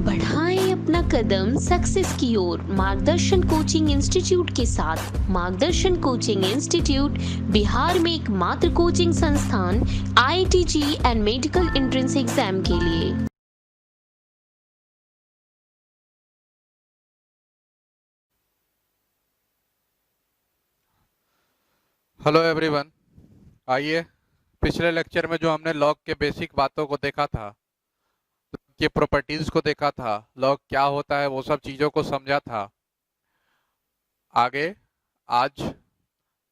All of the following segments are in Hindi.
बढ़ाएं अपना कदम सक्सेस की ओर मार्गदर्शन कोचिंग इंस्टीट्यूट के साथ। मार्गदर्शन कोचिंग इंस्टीट्यूट बिहार में एकमात्र कोचिंग संस्थान IIT JEE and medical entrance exam के लिए। Hello everyone. आइए, पिछले लेक्चर में जो हमने लॉग के बेसिक बातों को देखा था, के प्रॉपर्टीज को देखा था, लॉग क्या होता है वो सब चीज़ों को समझा था। आगे आज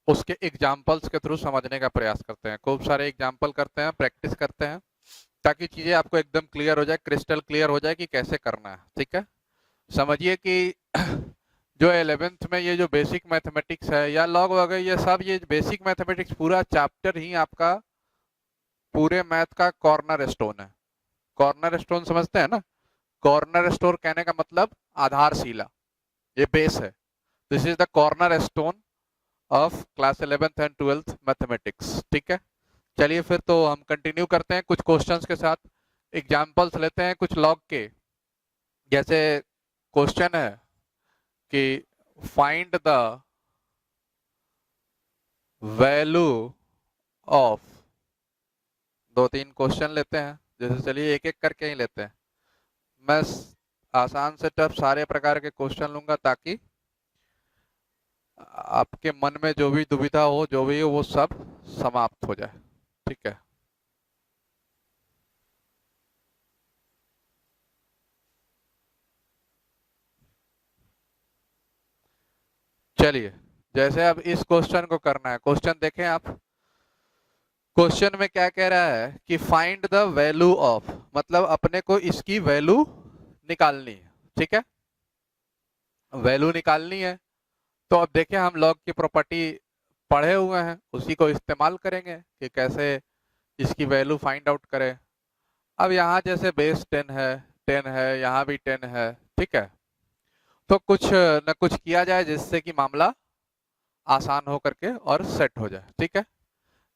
उसके एग्जाम्पल्स के थ्रू समझने का प्रयास करते हैं। खूब सारे एग्जाम्पल करते हैं, प्रैक्टिस करते हैं, ताकि चीज़ें आपको एकदम क्लियर हो जाए, क्रिस्टल क्लियर हो जाए कि कैसे करना है। ठीक है, समझिए कि जो 11th में ये जो बेसिक मैथमेटिक्स है या लॉग वगैरह, ये सब ये बेसिक मैथमेटिक्स पूरा चैप्टर ही आपका पूरे मैथ का कॉर्नर स्टोन है। कॉर्नर स्टोन समझते हैं ना? कॉर्नर स्टोन कहने का मतलब आधारशिला, ये बेस है। This is the corner stone of class 11th and 12th mathematics. ठीक है, चलिए फिर तो हम कंटिन्यू करते हैं कुछ क्वेश्चंस के साथ। एग्जांपल्स लेते हैं कुछ लॉग के। जैसे क्वेश्चन है कि फाइंड द वैल्यू ऑफ, दो तीन क्वेश्चन लेते हैं। जैसे चलिए एक एक करके ही लेते हैं। मैं आसान से टफ सारे प्रकार के क्वेश्चन लूंगा ताकि आपके मन में जो भी दुविधा हो, जो भी हो, वो सब समाप्त हो जाए। ठीक है, चलिए। जैसे अब इस क्वेश्चन को करना है, क्वेश्चन देखें आप। क्वेश्चन में क्या कह रहा है कि फाइंड द वैल्यू ऑफ, मतलब अपने को इसकी वैल्यू निकालनी है। ठीक है, वैल्यू निकालनी है। तो अब देखें, हम लॉग की प्रॉपर्टी पढ़े हुए हैं, उसी को इस्तेमाल करेंगे कि कैसे इसकी वैल्यू फाइंड आउट करें। अब यहाँ जैसे बेस 10 है, 10 है, यहाँ भी 10 है। ठीक है, तो कुछ न कुछ किया जाए जिससे कि मामला आसान हो करके और सेट हो जाए। ठीक है,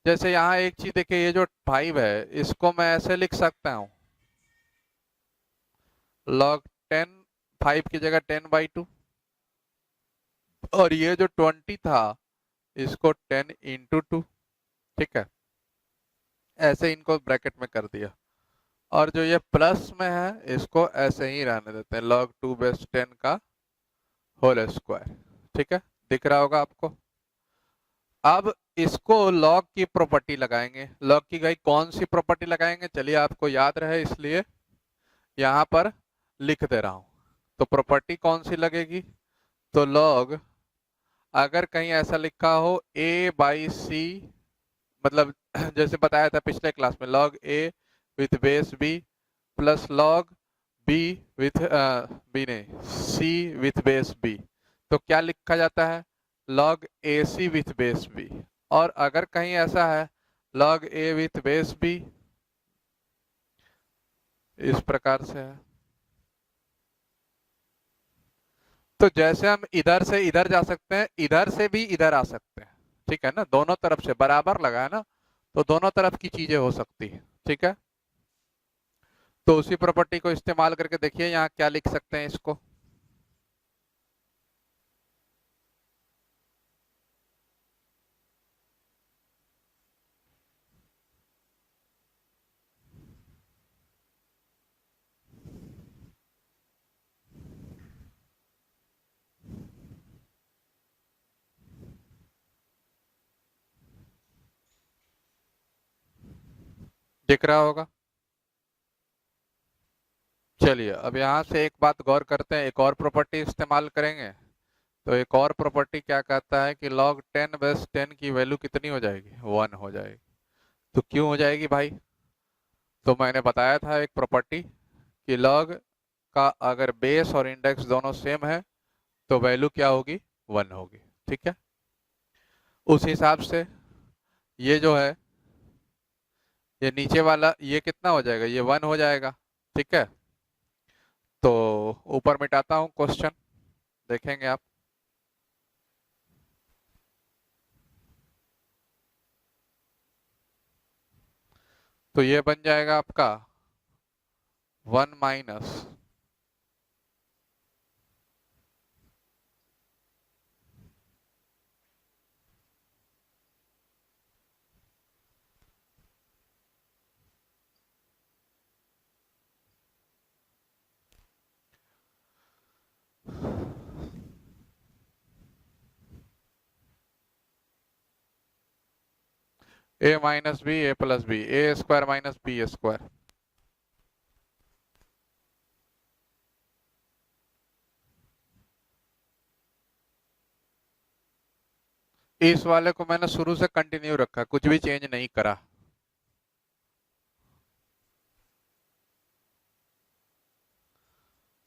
जैसे यहाँ एक चीज देखिए, ये जो 5 है इसको मैं ऐसे लिख सकता हूँ, log 10, 5 की जगह 10/2। और ये जो 20 था इसको 10 × 2। ठीक है, ऐसे इनको ब्रैकेट में कर दिया। और जो ये प्लस में है इसको ऐसे ही रहने देते हैं, log 2/10 का होल स्क्वायर। ठीक है, दिख रहा होगा आपको। अब इसको लॉग की प्रॉपर्टी लगाएंगे। लॉग की भाई कौन सी प्रॉपर्टी लगाएंगे, चलिए आपको याद रहे इसलिए यहां पर लिख दे रहा हूं। तो प्रॉपर्टी कौन सी लगेगी, तो लॉग, अगर कहीं ऐसा लिखा हो A/C, मतलब जैसे बताया था पिछले क्लास में, log A with base B plus log B with B नहीं, C विथ बेस B, तो क्या लिखा जाता है, log AC with base B। और अगर कहीं ऐसा है log A with base B, इस प्रकार से है। तो जैसे हम इधर से इधर जा सकते हैं, इधर से भी इधर आ सकते हैं। ठीक है ना, दोनों तरफ से बराबर लगा है ना, तो दोनों तरफ की चीजें हो सकती है। ठीक है, तो उसी प्रॉपर्टी को इस्तेमाल करके देखिए यहाँ क्या लिख सकते हैं इसको। दिख रहा होगा। चलिए अब यहाँ से एक बात गौर करते हैं, एक और प्रॉपर्टी इस्तेमाल करेंगे। तो एक और प्रॉपर्टी क्या कहता है कि log 10/10 की वैल्यू कितनी हो जाएगी, 1 हो जाएगी। तो क्यों हो जाएगी भाई, तो मैंने बताया था एक प्रॉपर्टी कि log का अगर बेस और इंडेक्स दोनों सेम है तो वैल्यू क्या होगी, 1 होगी। ठीक है, उस हिसाब से ये जो है, ये नीचे वाला ये कितना हो जाएगा, ये 1 हो जाएगा। ठीक है, तो ऊपर मिटाता हूँ क्वेश्चन, देखेंगे आप। तो ये बन जाएगा आपका 1 - ए माइनस बी ए प्लस बी, ए स्क्वायर माइनस बी स्क्वायर। इस वाले को मैंने शुरू से कंटिन्यू रखा, कुछ भी चेंज नहीं करा।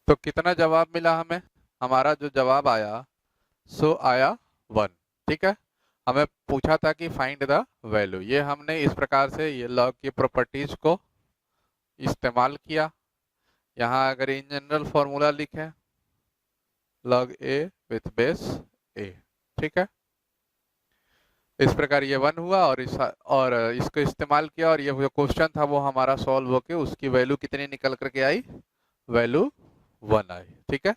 तो कितना जवाब मिला हमें? हमारा जो जवाब आया सो आया 1। ठीक है, हमें पूछा था कि फाइंड द वैल्यू। ये हमने इस प्रकार से ये लॉग की प्रॉपर्टीज को इस्तेमाल किया। यहाँ अगर इन जनरल फॉर्मूला लिखे लॉग ए विथ बेस ए, ठीक है, इस प्रकार ये 1 हुआ और इसको इस्तेमाल किया और ये जो क्वेश्चन था वो हमारा सॉल्व होके उसकी वैल्यू कितनी निकल करके आई? वैल्यू 1 आई। ठीक है,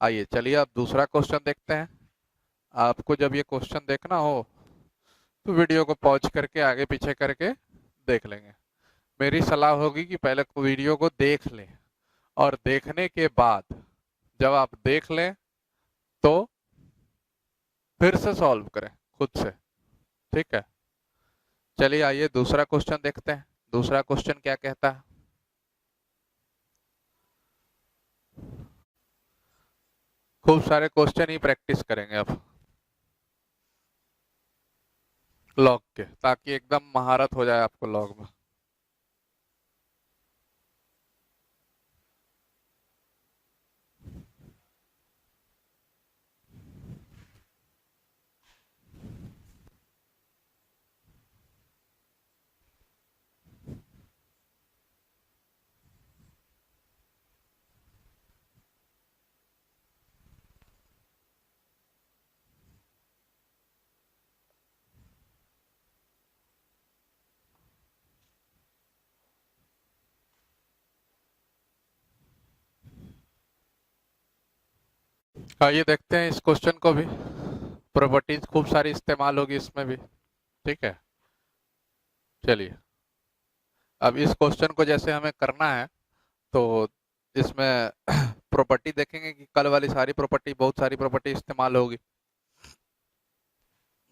आइए चलिए अब दूसरा क्वेश्चन देखते हैं। आपको जब ये क्वेश्चन देखना हो तो वीडियो को पॉज करके आगे पीछे करके देख लेंगे। मेरी सलाह होगी कि पहले वीडियो को देख लें और देखने के बाद जब आप देख लें तो फिर से सॉल्व करें खुद से। ठीक है, चलिए आइए दूसरा क्वेश्चन देखते हैं। दूसरा क्वेश्चन क्या कहता है? खूब सारे क्वेश्चन ही प्रैक्टिस करेंगे अब लॉग के, ताकि एकदम महारत हो जाए आपको लॉग में। आइए देखते हैं इस क्वेश्चन को भी। प्रॉपर्टीज खूब सारी इस्तेमाल होगी इसमें भी। ठीक है, चलिए अब इस क्वेश्चन को जैसे हमें करना है तो इसमें प्रॉपर्टी देखेंगे कि कल वाली सारी प्रॉपर्टी, बहुत सारी प्रॉपर्टी इस्तेमाल होगी।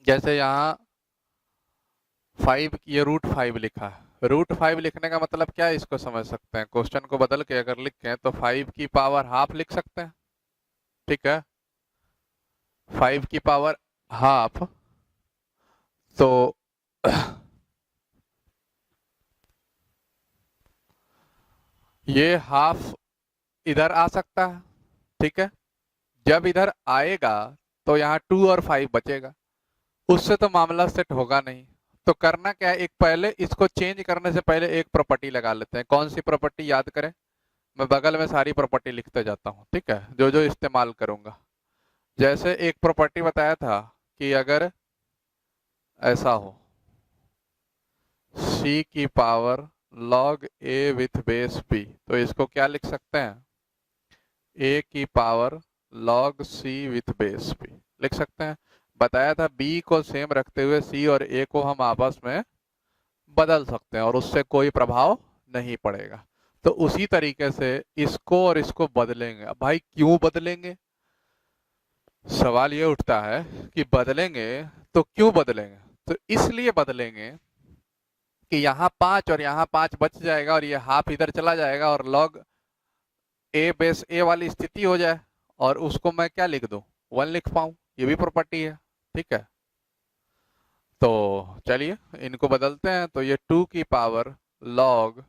जैसे यहाँ 5, ये √5 लिखा है। √5 लिखने का मतलब क्या है इसको समझ सकते हैं। क्वेश्चन को बदल के अगर लिखें तो 5 की पावर हाफ लिख सकते हैं। ठीक है, 5 की पावर हाफ, तो ये हाफ इधर आ सकता है। ठीक है, जब इधर आएगा तो यहाँ 2 और 5 बचेगा, उससे तो मामला सेट होगा नहीं। तो करना क्या है, एक पहले इसको चेंज करने से पहले एक प्रॉपर्टी लगा लेते हैं। कौन सी प्रॉपर्टी याद करें? मैं बगल में सारी प्रॉपर्टी लिखते जाता हूँ। ठीक है, जो जो इस्तेमाल करूंगा। जैसे एक प्रॉपर्टी बताया था कि अगर ऐसा हो c की power log a with base b, तो इसको क्या लिख सकते हैं? a की power log c with base b लिख सकते हैं। बताया था b को सेम रखते हुए c और a को हम आपस में बदल सकते हैं और उससे कोई प्रभाव नहीं पड़ेगा। तो उसी तरीके से इसको और इसको बदलेंगे। अब भाई क्यों बदलेंगे? सवाल ये उठता है कि बदलेंगे तो क्यों बदलेंगे? तो इसलिए बदलेंगे कि यहाँ 5 और यहाँ 5 बच जाएगा और ये हाफ इधर चला जाएगा और log a बेस a वाली स्थिति हो जाए और उसको मैं क्या लिख दूं? 1 लिख पाऊं। ये भी प्रॉपर्टी है। ठीक है, तो चलिए इनको बदलते हैं। तो ये 2 की पावर log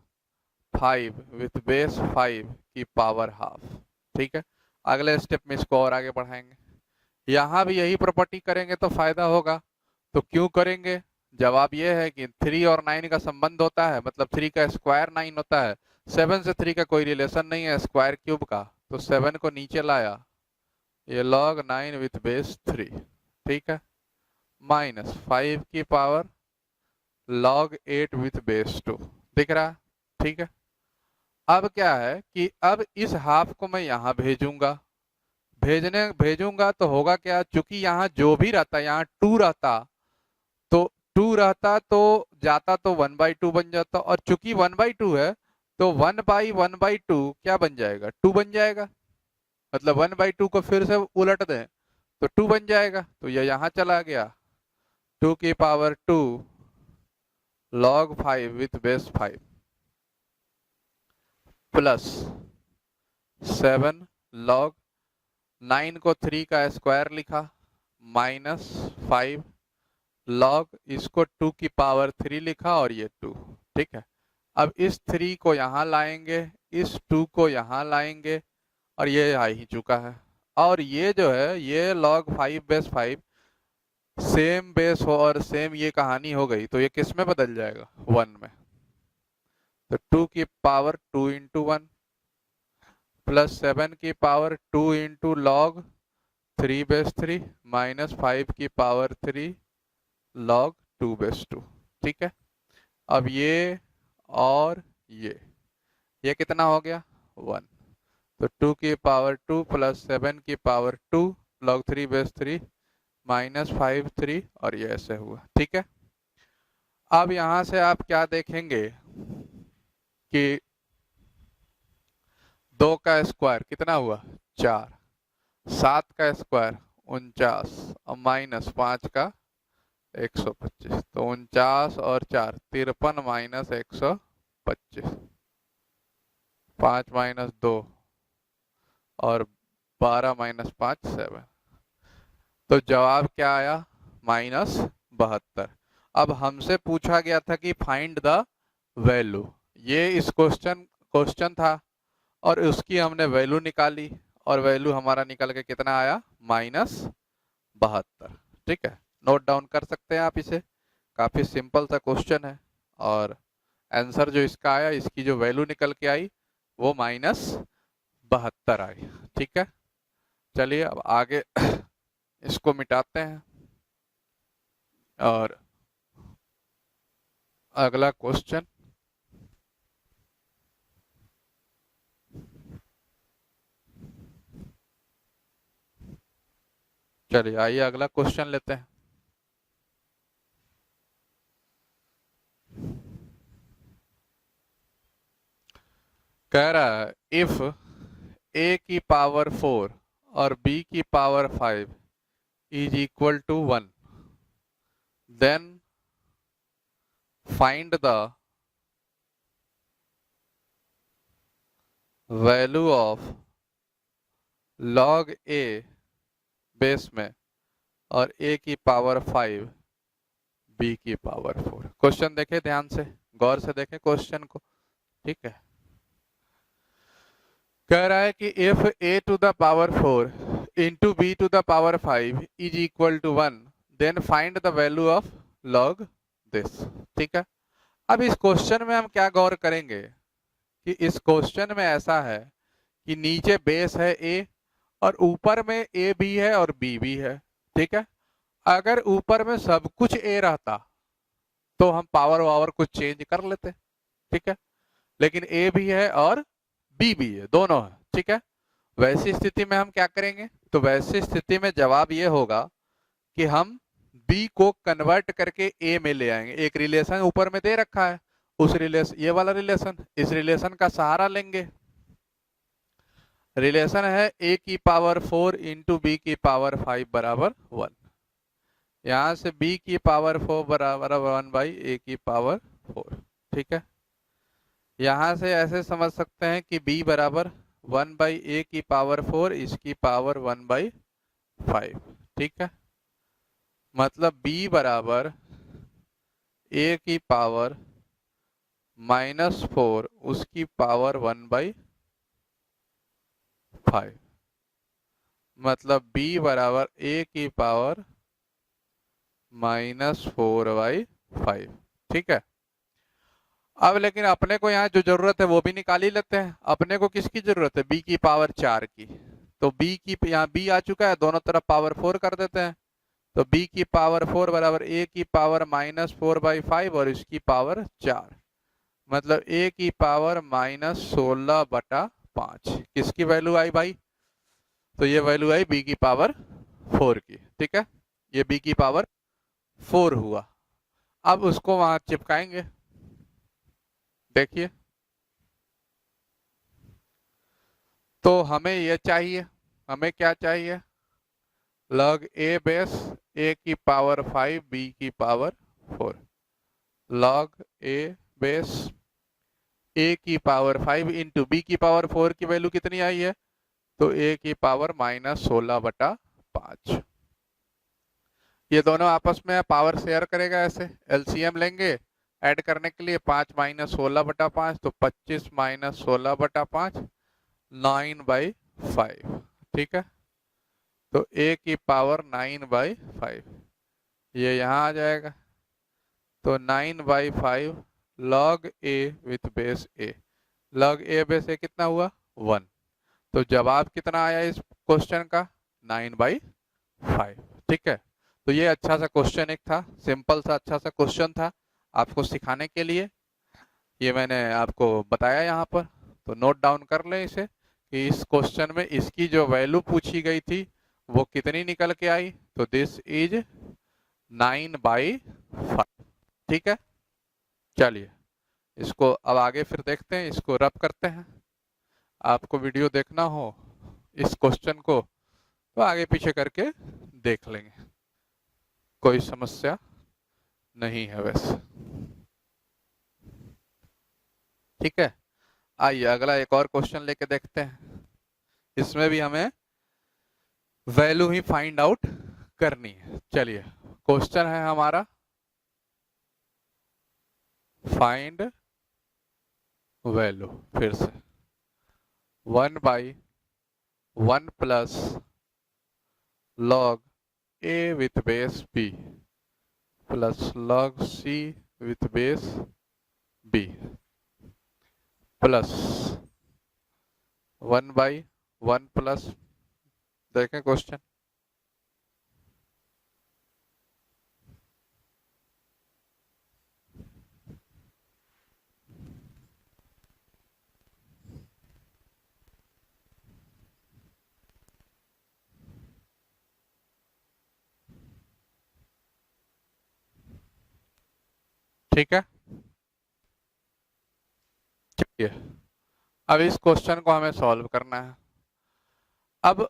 5 विथ बेस 5 की पावर हाफ। ठीक है, अगले स्टेप में इसको और आगे बढ़ाएंगे। यहाँ भी यही प्रॉपर्टी करेंगे तो फायदा होगा। तो क्यों करेंगे? जवाब ये है कि 3 और 9 का संबंध होता है, मतलब 3 का स्क्वायर 9 होता है। 7 से 3 का कोई रिलेशन नहीं है स्क्वायर क्यूब का, तो 7 को नीचे लाया, ये log 9 विथ बेस 3। ठीक है, माइनस 5 की पावर log 8 विथ बेस 2। दिख रहा? ठीक है, अब क्या है कि अब इस हाफ को मैं यहाँ भेजूंगा तो होगा क्या, चूंकि यहाँ जो भी रहता, यहाँ 2 रहता तो 2 रहता तो जाता तो 1/2 बन जाता, और चूंकि 1/2 है तो 1/1/2 क्या बन जाएगा? 2 बन जाएगा। मतलब 1/2 को फिर से उलट दें तो 2 बन जाएगा। तो यह यहाँ चला गया, 2 की power 2 log 5 with base 5 plus 7 log 9 को 3 का स्क्वायर लिखा माइनस 5 log इसको 2 की पावर 3 लिखा और ये 2। ठीक है, अब इस 3 को यहाँ लाएंगे, इस 2 को यहाँ लाएंगे और ये आ ही चुका है। और ये जो है ये log 5 बेस 5 सेम बेस हो और सेम ये कहानी हो गई तो ये किस में बदल जाएगा? 1 में। तो 2 की पावर 2 इंटू 1 प्लस 7 की power 2 into log 3 base 3 minus 5 की पावर 3 लॉग 2 बेस 2। ठीक है, अब ये और ये कितना हो गया? 1। तो 2 की पावर 2 प्लस 7 की पावर 2 लॉग 3 बेस 3 माइनस 5 3 और ये ऐसे हुआ। ठीक है, अब यहां से आप क्या देखेंगे कि 2 का स्क्वायर कितना हुआ? 4, 7 का स्क्वायर 49 और माइनस 5 का 125। तो 49 और 4 53 माइनस 125, 5 माइनस 2 और 12 माइनस 5 7। तो जवाब क्या आया? -72। अब हमसे पूछा गया था कि फाइंड द वैल्यू, ये इस क्वेश्चन था और उसकी हमने वैल्यू निकाली और वैल्यू हमारा निकल के कितना आया? -72। ठीक है, नोट डाउन कर सकते हैं आप इसे, काफी सिंपल सा क्वेश्चन है और आंसर जो इसका आया, इसकी जो वैल्यू निकल के आई वो -72 आई। ठीक है, चलिए अब आगे इसको मिटाते हैं और अगला क्वेश्चन चलिए आइए अगला क्वेश्चन लेते हैं। कह रहा है इफ a की पावर 4 और b की power 5 is equal to 1 then find the value of log a base में और a की पावर 5 b की पावर 4। क्वेश्चन देखे ध्यान से, गौर से देखें क्वेश्चन को। ठीक है, कह रहा है कि if a to the power 4 into b to the power 5 is equal to 1 then find the value of log this. ठीक है, अब इस क्वेश्चन में हम क्या गौर करेंगे कि इस क्वेश्चन में ऐसा है कि नीचे बेस है a और ऊपर में a भी है और b भी है। ठीक है, अगर ऊपर में सब कुछ a रहता तो हम पावर वावर कुछ चेंज कर लेते। ठीक है, लेकिन a भी है और b भी है, दोनों है। ठीक है, वैसी स्थिति में हम क्या करेंगे? तो वैसी स्थिति में जवाब ये होगा कि हम b को कन्वर्ट करके a में ले आएंगे। एक रिलेशन ऊपर में दे रखा है, उस रिलेशन, ये वाला रिलेशन, इस रिलेशन का सहारा लेंगे। रिलेशन है a की पावर 4 इंटू बी की पावर 5 बराबर 1। यहां से b की पावर 4 बराबर 1 बाई a की पावर 4। ठीक है, यहां से ऐसे समझ सकते हैं कि b बराबर 1 बाई a की पावर 4 इसकी पावर 1 बाई 5। ठीक है, मतलब b बराबर a की पावर -4 उसकी पावर 1 बाई 5, मतलब b बराबर a की पावर -4 बाई 5। ठीक है, अब लेकिन अपने को यहाँ जो जरूरत है वो भी निकाल ही लेते हैं। अपने को किसकी जरूरत है? b की पावर 4 की। तो b की, यहाँ b आ चुका है, दोनों तरफ पावर 4 कर देते हैं। तो b की पावर 4 बराबर a की पावर -4 बाई 5 और इसकी पावर 4, मतलब a की पावर -16 बटा 5। किसकी वैल्यू आई भाई? तो ये वैल्यू आई b की पावर 4 की। ठीक है, ये b की पावर 4 हुआ। अब उसको वहां चिपकाएंगे। देखिए, तो हमें ये चाहिए, हमें क्या चाहिए? log a बेस a की पावर 5 b की power 4। log a base a की पावर 5 इंटू b की पावर 4 की वैल्यू कितनी आई है, तो a की पावर -16/5। ये दोनों आपस में पावर शेयर करेगा, ऐसे एलसीएम लेंगे ऐड करने के लिए। 5 - 16/5 तो 25 - 16/5 9/5। ठीक है, तो a की पावर 9/5 ये यहाँ आ जाएगा, तो 9/5 log a with base a। log a base a कितना हुआ 1। तो जवाब कितना आया इस क्वेश्चन का 9/5। ठीक है, तो ये अच्छा सा क्वेश्चन एक था, सिंपल सा अच्छा सा क्वेश्चन था आपको सिखाने के लिए। ये मैंने आपको बताया यहाँ पर, तो नोट डाउन कर लें इसे कि इस क्वेश्चन में इसकी जो वैल्यू पूछी गई थी वो कितनी निकल के आई, तो दिस इज 9/5। ठीक है, चलिए इसको अब आगे फिर देखते हैं, इसको रब करते हैं। आपको वीडियो देखना हो इस क्वेश्चन को तो आगे पीछे करके देख लेंगे, कोई समस्या नहीं है वैसे। ठीक है, आइए अगला एक और क्वेश्चन लेके देखते हैं। इसमें भी हमें वैल्यू ही फाइंड आउट करनी है। चलिए क्वेश्चन है हमारा फाइंड वैल्यू, फिर से 1/1 plus log a with base b plus log c with base b plus 1/1 plus, देखें क्वेश्चन, ठीक है। चलिए अब इस क्वेश्चन को हमें सॉल्व करना है। अब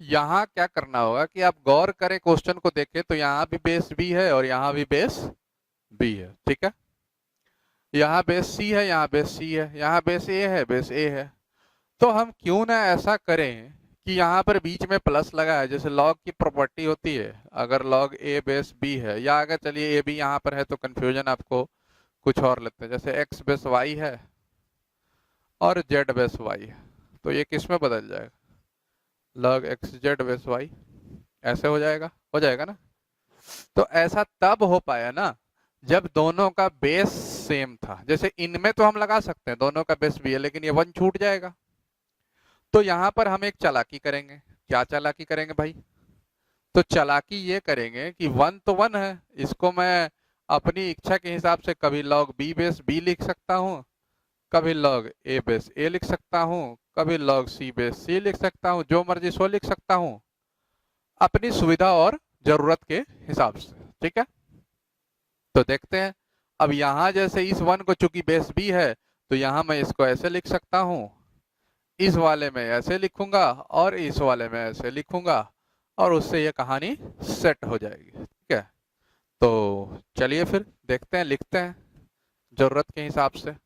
यहाँ क्या करना होगा कि आप गौर करें, क्वेश्चन को देखें तो यहाँ भी बेस बी है और यहाँ भी बेस बी है। ठीक है, यहाँ बेस सी है, यहाँ बेस सी है, यहाँ बेस ए है, बेस ए है। तो हम क्यों ना ऐसा करें कि यहाँ पर बीच में प्लस लगा है, जैसे लॉग की प्रॉपर्टी होती है, अगर लॉग ए बेस बी है, या अगर चलिए ए बी यहाँ पर है तो कंफ्यूजन आपको कुछ और लेते हैं, जैसे एक्स बेस वाई है और जेड बेस वाई है, तो ये किस में बदल जाएगा, log x z base y, ऐसे हो जाएगा ना। तो ऐसा तब हो पाया ना जब दोनों का बेस सेम था। जैसे इनमें तो हम लगा सकते हैं दोनों का बेस भी है, लेकिन ये 1 छूट जाएगा। तो यहां पर हम एक चालाकी करेंगे। क्या चालाकी करेंगे भाई, तो चालाकी ये करेंगे कि 1 तो 1 है, इसको मैं अपनी इच्छा के हिसाब से कभी log b बेस b लिख सकता हूँ, कभी log a बेस a लिख सकता हूँ, कभी log c बेस c लिख सकता हूँ, जो मर्जी सो लिख सकता हूँ अपनी सुविधा और जरूरत के हिसाब से। ठीक है, तो देखते हैं। अब यहां जैसे इस 1 को चूंकि बेस b है तो यहां मैं इसको ऐसे लिख सकता हूं, इस वाले में ऐसे लिखूंगा और इस वाले में ऐसे लिखूंगा, और उससे ये कहानी सेट हो जाएगी। ठीक है, तो चलिए फिर देखते हैं, लिखते हैं जरूरत के हिसाब से।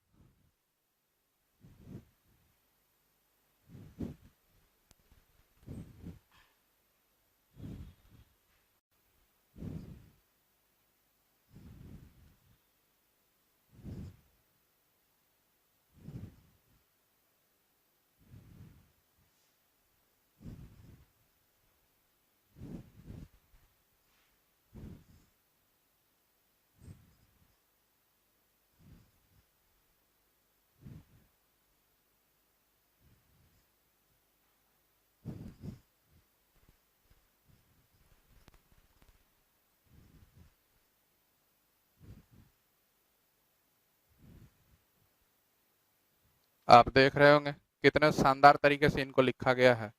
आप देख रहे होंगे कितने शानदार तरीके से इनको लिखा गया है,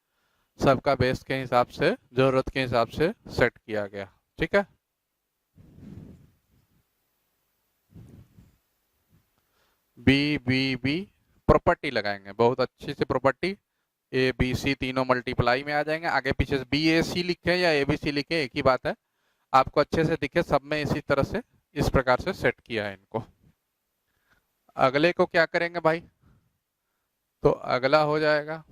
सबका बेस के हिसाब से, जरूरत के हिसाब से सेट किया गया। ठीक है, बी बी बी प्रॉपर्टी लगाएंगे, बहुत अच्छी सी प्रॉपर्टी, ए बी सी तीनों मल्टीप्लाई में आ जाएंगे। आगे पीछे बी ए सी लिखे या ए बी सी लिखे एक ही बात है, आपको अच्छे से दिखे, सब में इसी तरह से इस प्रकार से सेट किया है इनको। अगले को क्या करेंगे भाई, तो अगला हो जाएगा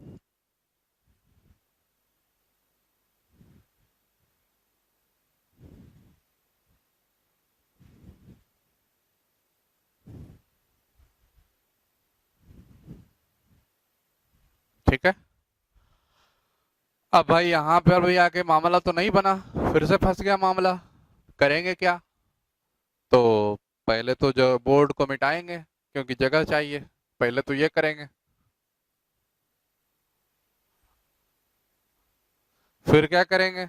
ठीक है। अब भाई यहाँ पर भी आके मामला तो नहीं बना, फिर से फंस गया मामला। करेंगे क्या, तो पहले तो जो बोर्ड को मिटाएंगे क्योंकि जगह चाहिए, पहले तो ये करेंगे। फिर क्या करेंगे,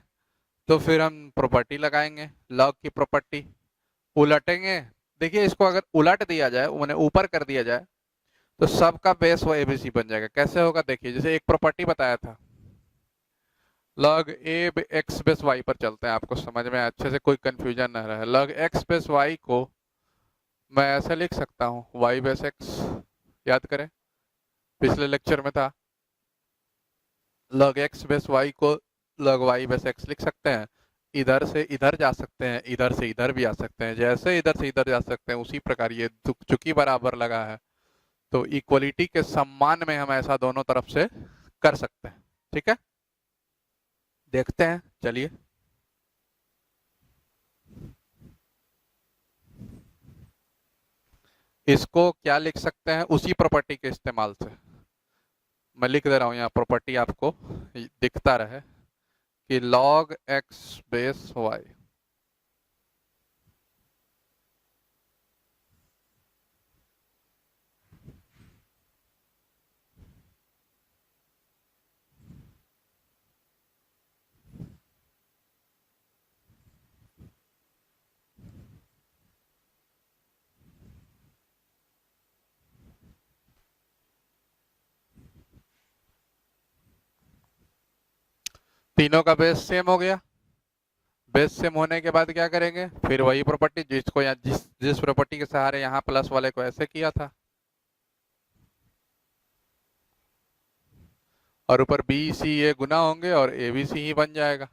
तो फिर हम प्रॉपर्टी लगाएंगे, लॉग की प्रॉपर्टी उलटेंगे। देखिए इसको अगर उलट दिया जाए, मैंने ऊपर कर दिया जाए, तो सबका बेस वो एबीसी बन जाएगा। कैसे होगा देखिए, जैसे एक प्रॉपर्टी बताया था, लॉग ए एक्स बेस वाई पर चलते हैं, आपको समझ में अच्छे से कोई कंफ्यूजन ना रहे। लॉग एक्स बेस वाई को मैं ऐसे लिख सकता हूँ, वाई बेस एक्स, याद करें पिछले लेक्चर में था, लॉग एक्स बेस वाई को लॉग वाई बेस एक्स लिख सकते हैं। इधर से इधर जा सकते हैं, इधर से इधर भी आ सकते हैं, जैसे इधर से इधर जा सकते हैं उसी प्रकार ये चूंकि बराबर लगा है तो इक्वलिटी के सम्मान में हम ऐसा दोनों तरफ से कर सकते हैं। ठीक है, देखते हैं चलिए। इसको क्या लिख सकते हैं, उसी प्रॉपर्टी के इस्तेमाल से मैं लिख दे रहा हूं, यहाँ प्रॉपर्टी आपको दिखता रहे कि log x बेस y, तीनों का बेस सेम हो गया। बेस सेम होने के बाद क्या करेंगे, फिर वही प्रॉपर्टी जिसको यहाँ जिस जिस प्रॉपर्टी के सहारे यहाँ प्लस वाले को ऐसे किया था, और ऊपर बी सी ए गुना होंगे और ए बी सी ही बन जाएगा।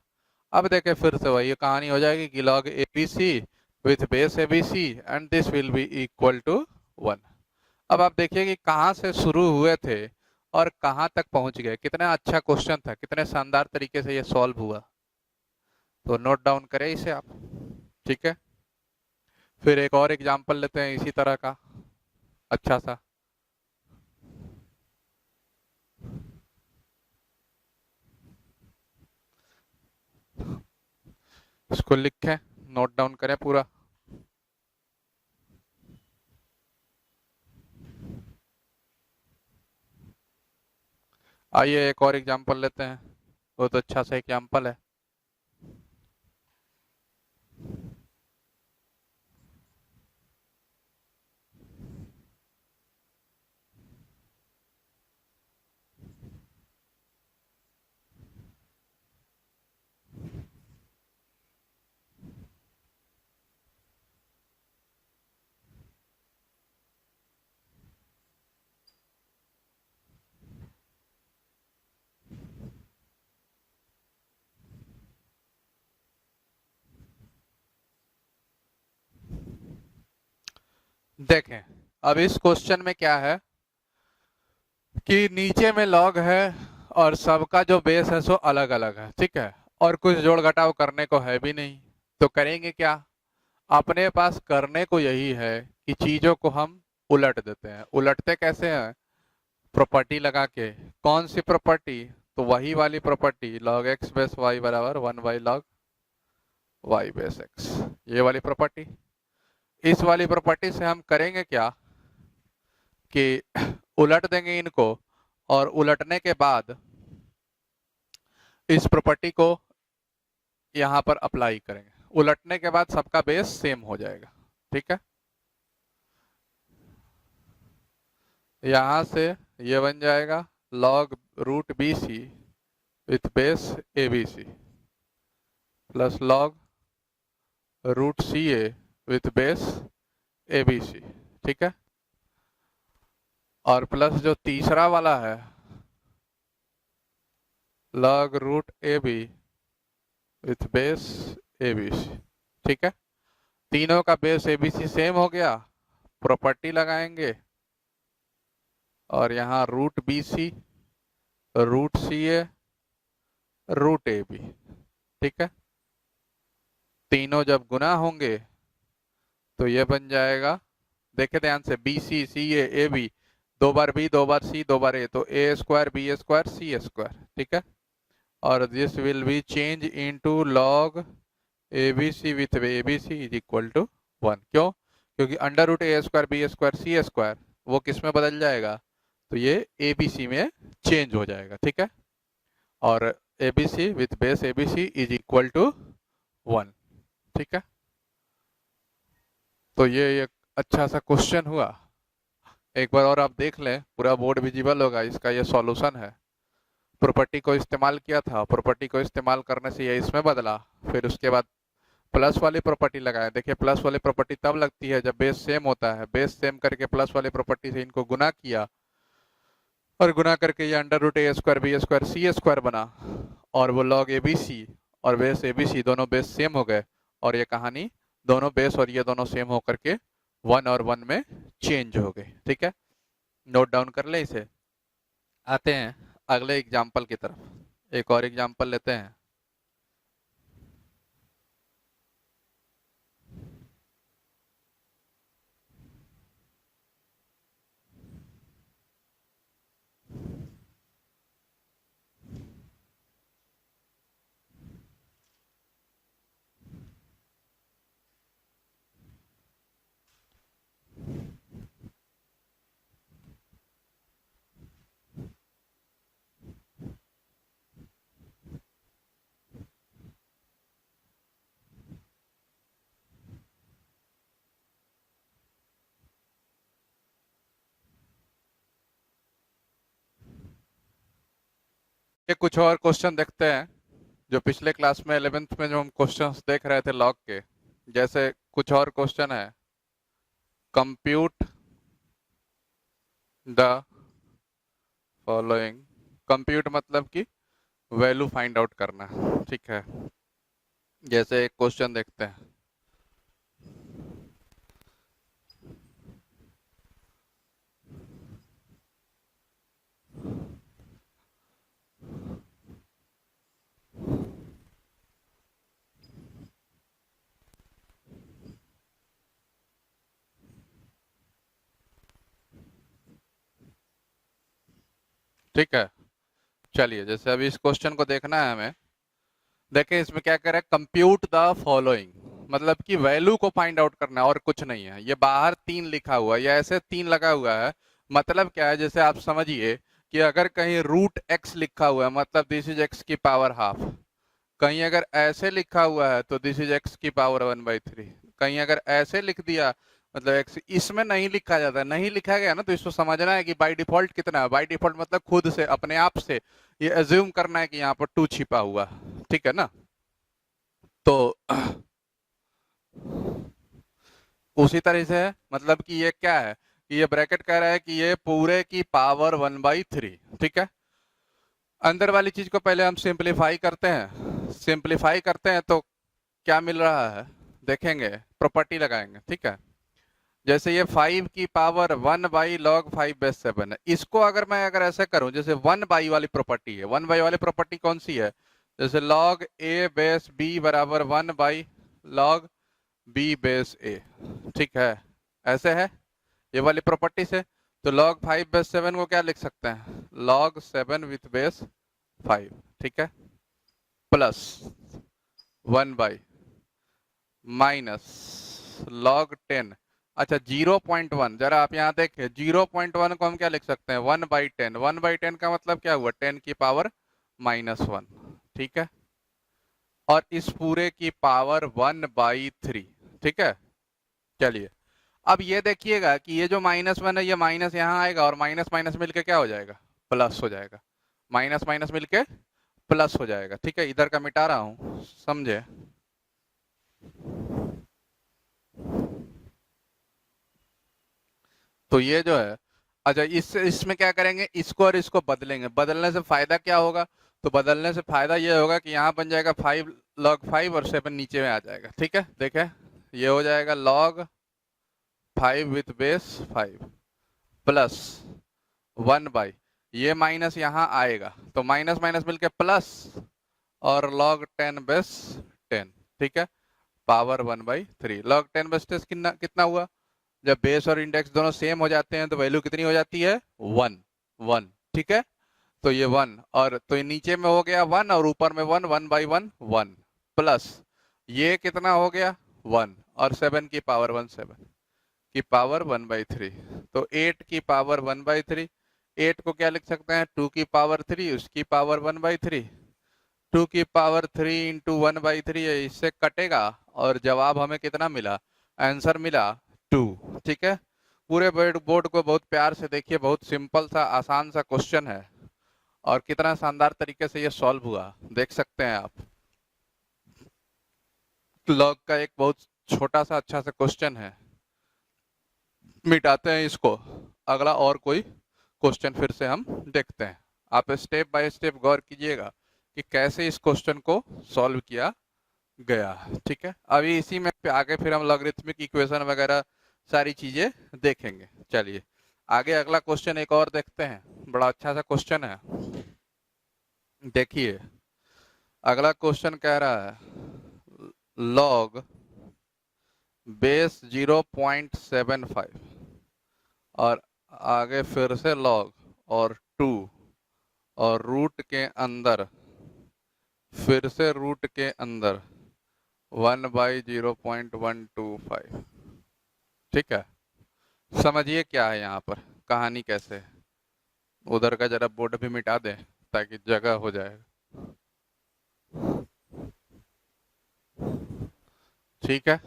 अब देखें फिर से वही कहानी हो जाएगी कि log a b c with base a b c and this will be equal to 1। अब आप देखिए कि कहाँ से शुरू हुए थे और कहाँ तक पहुंच गए, कितना अच्छा क्वेश्चन था, कितने शानदार तरीके से ये सॉल्व हुआ। तो नोट डाउन करें इसे आप, ठीक है। फिर एक और एग्जांपल लेते हैं इसी तरह का अच्छा सा। इसको लिखें, नोट डाउन करें पूरा। आइए एक और एग्जांपल लेते हैं, बहुत अच्छा सा एग्जांपल है। देखें अब इस क्वेश्चन में क्या है कि नीचे में लॉग है और सबका जो बेस है सो अलग अलग है, ठीक है, और कुछ जोड़ घटाव करने को है भी नहीं। तो करेंगे क्या, अपने पास करने को यही है कि चीजों को हम उलट देते हैं। उलटते कैसे हैं, प्रॉपर्टी लगा के। कौन सी प्रॉपर्टी, तो वही वाली property log x base y बराबर 1 by log y base x, ये वाली प्रॉपर्टी। इस वाली प्रॉपर्टी से हम करेंगे क्या कि उलट देंगे इनको, और उलटने के बाद इस प्रॉपर्टी को यहाँ पर अप्लाई करेंगे। उलटने के बाद सबका बेस सेम हो जाएगा, ठीक है। यहाँ से ये बन जाएगा log root b c with base a b c plus log root c a with base a b c, ठीक है। और प्लस जो तीसरा वाला है log root a b with base a b c, ठीक है। तीनों का बेस एबीसी सेम हो गया, प्रॉपर्टी लगाएंगे और यहाँ root b c, root c a, root a b. ठीक है, तीनों जब गुना होंगे तो ये बन जाएगा, देखे ध्यान से, B C C A B, दो बार बी दो बार सी दो बार ए, तो a square b square c square. ठीक है, और this will be change into log a b c with a b c is equal to 1। क्यों? क्योंकि under root a square b square c square वो किस में बदल जाएगा, तो ये ए बी सी में चेंज हो जाएगा। ठीक है, और a b c with base a b c is equal to 1। ठीक है, तो ये एक अच्छा सा क्वेश्चन हुआ। एक बार और आप देख लें, पूरा बोर्ड विजिबल होगा, इसका ये सॉल्यूशन है। प्रॉपर्टी को इस्तेमाल किया था, प्रॉपर्टी को इस्तेमाल करने से ये इसमें बदला, फिर उसके बाद प्लस वाली प्रॉपर्टी लगाए। देखिए प्लस वाली प्रॉपर्टी तब लगती है जब बेस सेम होता है, बेस सेम करके प्लस वाली प्रॉपर्टी से इनको गुना किया और गुना करके ये under root a square b square c square बना, और वो लॉग ए बी सी और बेस ए बी सी दोनों बेस सेम हो गए, और ये कहानी दोनों बेस और ये दोनों सेम होकर के 1 और 1 में चेंज हो गए। ठीक है, नोट डाउन कर ले इसे। आते हैं अगले एग्जाम्पल की तरफ, एक और एग्जाम्पल लेते हैं। ये कुछ और क्वेश्चन देखते हैं जो पिछले क्लास में 11th में जो हम क्वेश्चंस देख रहे थे लॉग के, जैसे कुछ और क्वेश्चन है, कंप्यूट द फॉलोइंग। कंप्यूट मतलब कि वैल्यू फाइंड आउट करना। ठीक है, जैसे एक क्वेश्चन देखते हैं, ठीक है। चलिए, जैसे अभी इस क्वेश्चन को देखना है हमें, देखें इसमें क्या कह रहा है, कंप्यूट द फॉलोइंग, मतलब कि वैल्यू को फाइंड आउट करना है और कुछ नहीं है। ये बाहर 3 लिखा हुआ है या ऐसे 3 लगा हुआ है, मतलब क्या है, जैसे आप समझिए कि अगर कहीं रूट एक्स लिखा हुआ है मतलब दिस इज एक्स की पावर हाफ, कहीं अगर ऐसे लिखा हुआ है तो दिस इज एक्स की पावर 1/3, कहीं अगर ऐसे लिख दिया मतलब एक्स, इसमें नहीं लिखा जाता, नहीं लिखा गया ना, तो इसको समझना है कि बाय डिफॉल्ट कितना है। बाय डिफॉल्ट मतलब खुद से अपने आप से ये एज्यूम करना है कि यहाँ पर 2 छिपा हुआ, ठीक है ना। तो उसी तरह से है, मतलब कि ये क्या है कि ये ब्रैकेट कह रहा है कि ये पूरे की पावर 1/3। ठीक है, अंदर वाली चीज को पहले हम सिंप्लीफाई करते हैं, सिंप्लीफाई करते हैं तो क्या मिल रहा है देखेंगे, प्रॉपर्टी लगाएंगे। ठीक है, जैसे ये 5 की पावर 1/log5/7 है, इसको अगर मैं ऐसे करूं, जैसे 1/, वाली प्रॉपर्टी है, 1/, वाली प्रॉपर्टी कौन सी है, जैसे log a बेस b बराबर 1/log b बेस a। ठीक है, ऐसे है ये वाली प्रॉपर्टी से, तो log5/7 को क्या लिख सकते हैं, log 7 विथ बेस 5। ठीक है, प्लस 1/ माइनस log 10। अच्छा 0.1, जरा आप यहाँ देखें, 0.1 को हम क्या लिख सकते हैं, 1/10। 1/10 का मतलब क्या हुआ, 10 की पावर -1। ठीक है, और इस पूरे की पावर 1/3। ठीक है, चलिए अब ये देखिएगा कि ये जो -1 है, ये माइनस यहाँ आएगा और माइनस माइनस मिलके क्या हो जाएगा, प्लस हो जाएगा, माइनस माइनस मिलके प्लस हो जाएगा। ठीक है, इधर का मिटा रहा हूं, समझे। तो ये जो है, अच्छा इसमें क्या करेंगे, इसको और इसको बदलेंगे। बदलने से फायदा क्या होगा, तो बदलने से फायदा ये होगा कि यहाँ बन जाएगा 5 log 5 और 7 नीचे में आ जाएगा। ठीक है, देखें ये हो जाएगा log 5 with base 5 plus 1 by, ये माइनस यहाँ आएगा तो माइनस माइनस मिलके प्लस और log 10 बेस 10, ठीक है, पावर 1/3। log 10 बेस 10 कितना कितना हुआ? जब बेस और इंडेक्स दोनों सेम हो जाते हैं तो वैल्यू कितनी हो जाती है? 1 1, ठीक है। तो ये 1 और तो ये नीचे में हो गया 1 और ऊपर में 1, 1/1 1 प्लस ये कितना हो गया 1 और 7 की पावर 1 7 की पावर 1/3, तो 8 की पावर 1/3। 8 को क्या लिख सकते हैं? 2 की पावर 3 उसकी पावर 1/3, 2 की पावर 3 इंटू 1/3 है, इससे कटेगा और जवाब हमें कितना मिला? आंसर मिला 2, ठीक है। पूरे बोर्ड को बहुत प्यार से देखिए, बहुत सिंपल सा आसान सा क्वेश्चन है और कितना शानदार तरीके से ये सॉल्व हुआ देख सकते हैं आप। लॉग का एक बहुत छोटा सा अच्छा सा क्वेश्चन है, मिटाते हैं इसको, अगला और कोई क्वेश्चन फिर से हम देखते हैं। आप स्टेप बाय स्टेप गौर कीजिएगा कि कैसे इस क्वेश्चन को सॉल्व किया गया, ठीक है। अभी इसी में आगे फिर हम लॉगरिथमिक इक्वेशन वगैरह सारी चीजें देखेंगे। चलिए आगे अगला क्वेश्चन एक और देखते हैं, बड़ा अच्छा सा क्वेश्चन है। देखिए अगला क्वेश्चन कह रहा है लॉग बेस 0.75 और आगे फिर से लॉग और 2 और रूट के अंदर फिर से रूट के अंदर 1/0.125, ठीक है। समझिए क्या है यहाँ पर कहानी कैसे है। उधर का जरा बोर्ड भी मिटा दें ताकि जगह हो जाए, ठीक है।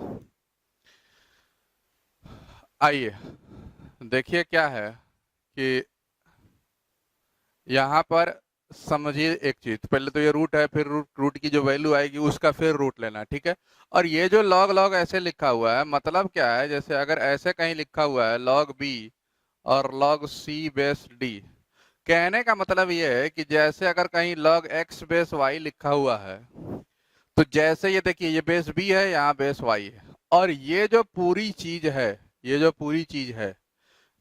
आइए देखिए क्या है कि यहाँ पर समझिए एक चीज, पहले तो ये रूट है, फिर रूट की जो वैल्यू आएगी उसका फिर रूट लेना, ठीक है। और ये जो लॉग लॉग ऐसे लिखा हुआ है मतलब क्या है? जैसे अगर ऐसे कहीं लिखा हुआ है log b और log c बेस d, कहने का मतलब ये है कि जैसे अगर कहीं log x बेस y लिखा हुआ है तो जैसे ये देखिए ये बेस b है, यहाँ बेस y है, और ये जो पूरी चीज है, ये जो पूरी चीज है,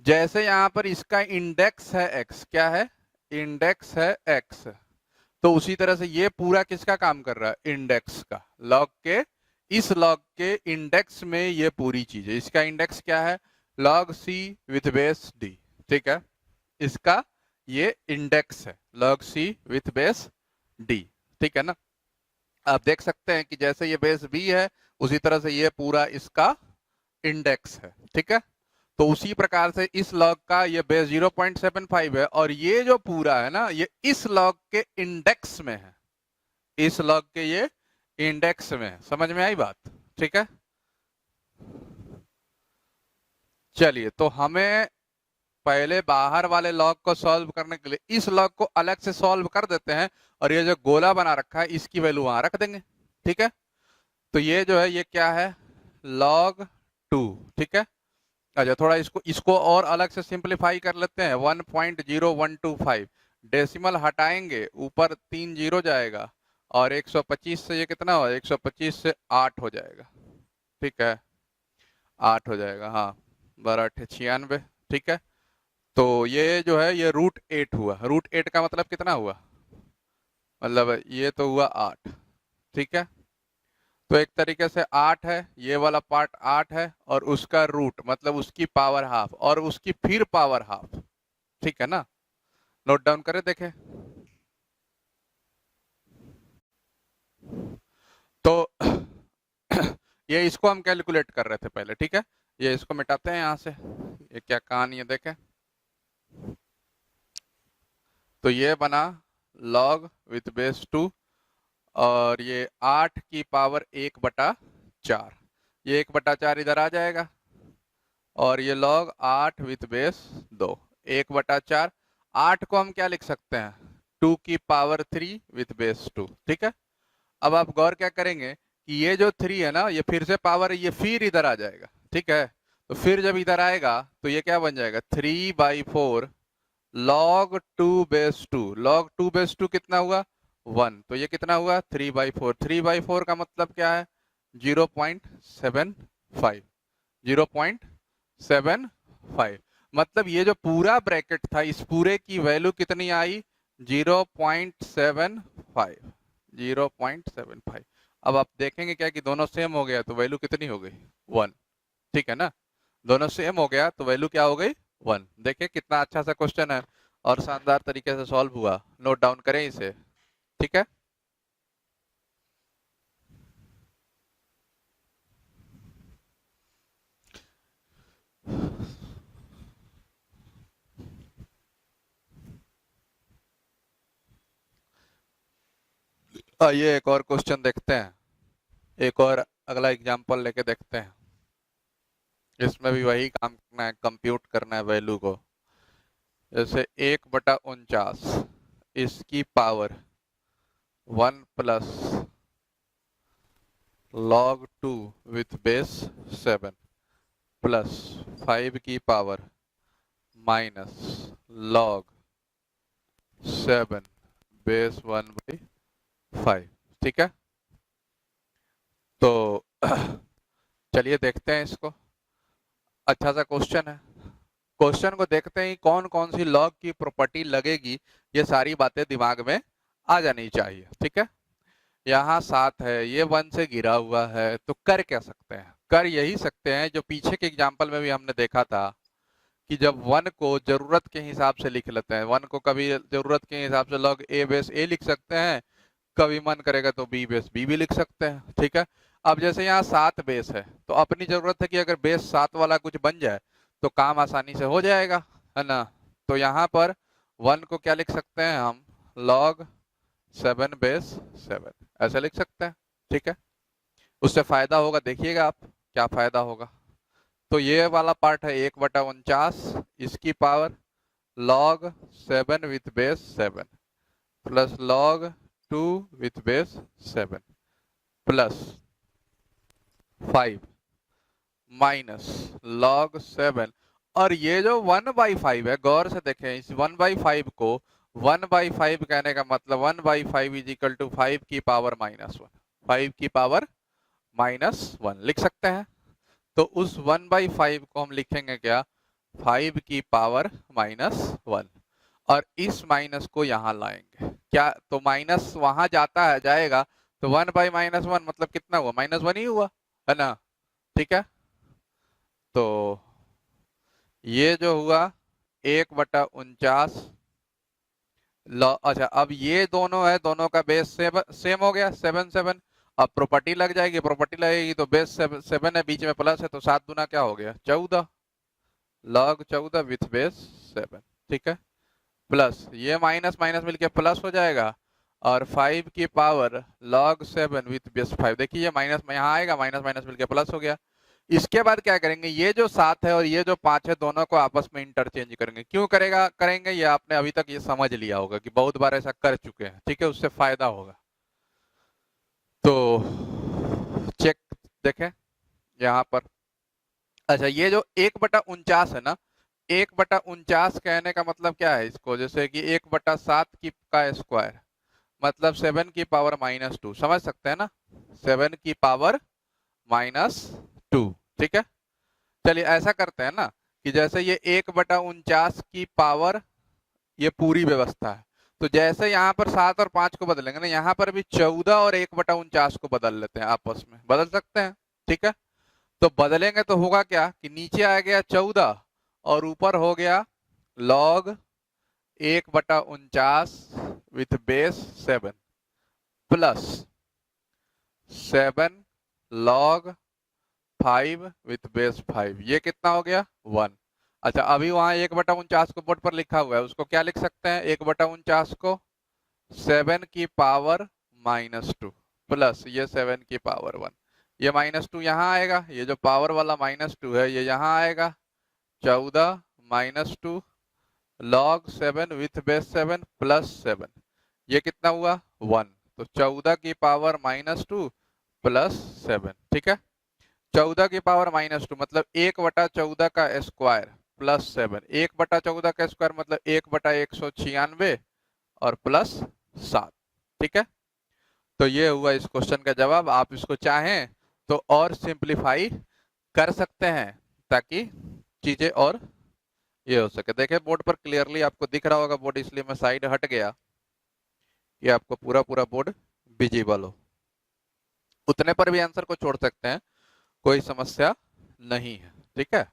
जैसे यहाँ पर इसका इंडेक्स है x, क्या है? इंडेक्स है x, तो उसी तरह से ये पूरा किसका काम कर रहा है? इंडेक्स का, लॉग के, इस लॉग के इंडेक्स में ये पूरी चीज है। इसका इंडेक्स क्या है? log c with base d, ठीक है। इसका ये इंडेक्स है log c with base d, ठीक है ना। आप देख सकते हैं कि जैसे ये बेस b है उसी तरह से ये पूरा इसका इंडेक्स है, ठीक है। तो उसी प्रकार से इस लॉग का ये बेस 0.75 है और ये जो पूरा है ना ये इस लॉग के इंडेक्स में है, इस लॉग के ये इंडेक्स में है। समझ में आई बात? ठीक है। चलिए तो हमें पहले बाहर वाले लॉग को सॉल्व करने के लिए इस लॉग को अलग से सॉल्व कर देते हैं और ये जो गोला बना रखा है इसकी वैल्यू वहां रख देंगे, ठीक है। तो ये जो है ये क्या है? log 2, ठीक है। अच्छा थोड़ा इसको इसको और अलग से सिंपलीफाई कर लेते हैं। 1.0125 डेसिमल हटाएंगे, ऊपर 3 जीरो जाएगा और 125 से ये कितना हो? 125 से 8 हो जाएगा, ठीक है, 8 हो जाएगा, हाँ 12×8 = 96, ठीक है। तो ये जो है ये √8 हुआ। √8 का मतलब कितना हुआ? मतलब ये तो हुआ 8, ठीक है। तो एक तरीके से 8 है, ये वाला पार्ट 8 है और उसका रूट मतलब उसकी पावर हाफ और उसकी फिर पावर हाफ, ठीक है ना। नोट डाउन करें देखें। तो ये इसको हम कैलकुलेट कर रहे थे पहले, ठीक है। ये इसको मिटाते हैं यहाँ से, ये क्या कहानी है देखें। तो ये बना log विथ बेस 2 और ये 8 की पावर 1/4, ये 1/4 इधर आ जाएगा और ये log 8 विथ बेस 2, 1/4। 8 को हम क्या लिख सकते हैं? 2 की पावर 3 विथ बेस 2, ठीक है। अब आप गौर क्या करेंगे कि ये जो 3 है ना ये फिर से पावर ये फिर इधर आ जाएगा, ठीक है। तो फिर जब इधर आएगा तो ये क्या बन जाएगा? 3/4 log 2 बेस 2। log 2 बेस 2 कितना हुआ? 1, तो ये कितना हुआ? 3/4। 3/4 का मतलब क्या है? 0.75, 5, 0.75। मतलब ये जो पूरा ब्रैकेट था, इस पूरे की वैल्यू कितनी आई? 0.75, 0.75। अब आप देखेंगे क्या कि दोनों सेम हो गया तो वैल्यू कितनी हो गई? 1। ठीक है ना, दोनों सेम हो गया तो वैल्यू क्या हो गई? 1। देखिए कितना अच्छा सा क्वेश्चन है और शानदार तरीके से सॉल्व हुआ। नोट डाउन करें इसे, ठीक है। आइए एक और क्वेश्चन देखते हैं, एक और अगला एग्जांपल लेके देखते हैं। इसमें भी वही काम करना है, कंप्यूट करना है वैल्यू को। जैसे 1/49 इसकी power 1 plus log 2 with base 7 plus 5 की पावर माइनस log 7 बेस 1/5। ठीक है, तो चलिए देखते हैं इसको। अच्छा सा क्वेश्चन है, क्वेश्चन को देखते ही कौन कौन सी लॉग की प्रॉपर्टी लगेगी, ये सारी बातें दिमाग में आ जानी चाहिए। ठीक है, यहाँ 7 है, ये 1 से गिरा हुआ है, तो कर क्या सकते हैं? कर यही सकते हैं जो पीछे के एग्जाम्पल में भी हमने देखा था कि जब 1 को जरूरत के हिसाब से लिख लेते हैं। 1 को कभी जरूरत के हिसाब से log a बेस a लिख सकते हैं, कभी मन करेगा तो b बेस b भी लिख सकते हैं। ठीक है, अब जैसे यहाँ 7 बेस है तो अपनी जरूरत है कि अगर बेस 7 वाला कुछ बन जाए तो काम आसानी से हो जाएगा, है ना। तो यहाँ पर 1 को क्या लिख सकते हैं हम? log 7 बेस 7 ऐसा लिख सकते हैं। ठीक है, उससे फायदा होगा, देखिएगा आप क्या फायदा होगा। तो ये वाला पार्ट है 1/49 इसकी power log 7 with base 7 plus log 2 with base 7 plus 5 minus log 7। और ये जो 1/5 है, गौर से देखें, इस 1/5 को 1/5 कहने का मतलब 1/5 इज इक्वल टू 5 की पावर -1, 5 की पावर -1 लिख सकते हैं। तो उस 1/5 को हम लिखेंगे क्या? 5 की पावर -1। और इस माइनस को यहाँ लाएंगे क्या, तो माइनस वहां जाता है, जाएगा, तो 1/-1 मतलब कितना हुआ? -1 ही हुआ, है ना। ठीक है, तो ये जो हुआ 1/49 अच्छा, अब ये दोनों है, दोनों का बेस सेम हो गया 7 7। अब प्रॉपर्टी लग जाएगी, प्रॉपर्टी लगेगी तो बेस 7 है, बीच में प्लस है, तो 7 दूना क्या हो गया? 14, log 14 विथ बेस 7। ठीक है, प्लस ये माइनस माइनस मिलके प्लस हो जाएगा और 5 की पावर log 7 विथ बेस 5। देखिए ये माइनस में यहाँ आएगा, माइनस माइनस मिलके प्लस हो गया। इसके बाद क्या करेंगे? ये जो 7 है और ये जो 5 है, दोनों को आपस में इंटरचेंज करेंगे। क्यों करेंगे? ये आपने अभी तक ये समझ लिया होगा कि बहुत बार ऐसा कर चुके हैं। ठीक है, उससे फायदा होगा। तो चेक देखें यहाँ पर। अच्छा, ये जो 1/49 है ना, 1/49 कहने का मतलब क्या है इसको? जैसे कि 1/7 का स्क्वायर मतलब 7 की पावर -2, समझ सकते हैं ना, 7 की पावर -2। ठीक है, चलिए ऐसा करते हैं ना कि जैसे ये 1/49 की पावर, ये पूरी व्यवस्था है, तो जैसे यहाँ पर 7 और 5 को बदलेंगे ना, यहाँ पर भी 14 और 1/49 को बदल लेते हैं, आपस में बदल सकते हैं। ठीक है, तो बदलेंगे तो होगा क्या कि नीचे आ गया 14 और ऊपर हो गया log 1/49 with base 7 plus 7 log 5 with base 5। ये कितना हो गया? 1। अच्छा, अभी वहां 1/49 को बोर्ड पर लिखा हुआ है, उसको क्या लिख सकते हैं? 1/49 को 7 की पावर -2 प्लस ये 7 की पावर 1। ये -2 यहाँ आएगा, ये जो पावर वाला -2 है ये यहाँ आएगा, 14 -2 log 7 विथ बेस 7 प्लस 7। ये कितना हुआ? 1। तो 14 की पावर -2 प्लस 7। ठीक है, 14 की पावर -2 मतलब 1/14 का स्क्वायर प्लस 7। 1/14 का स्क्वायर मतलब 1/196 और प्लस 7। ठीक है, तो ये हुआ इस क्वेश्चन का जवाब। आप इसको चाहें तो और सिंप्लीफाई कर सकते हैं ताकि चीजें और ये हो सके। देखिए बोर्ड पर क्लियरली आपको दिख रहा होगा बोर्ड, इसलिए मैं साइड हट गया कि आपको पूरा पूरा बोर्ड विजिबल हो। उतने पर भी आंसर को छोड़ सकते हैं, कोई समस्या नहीं है, ठीक है।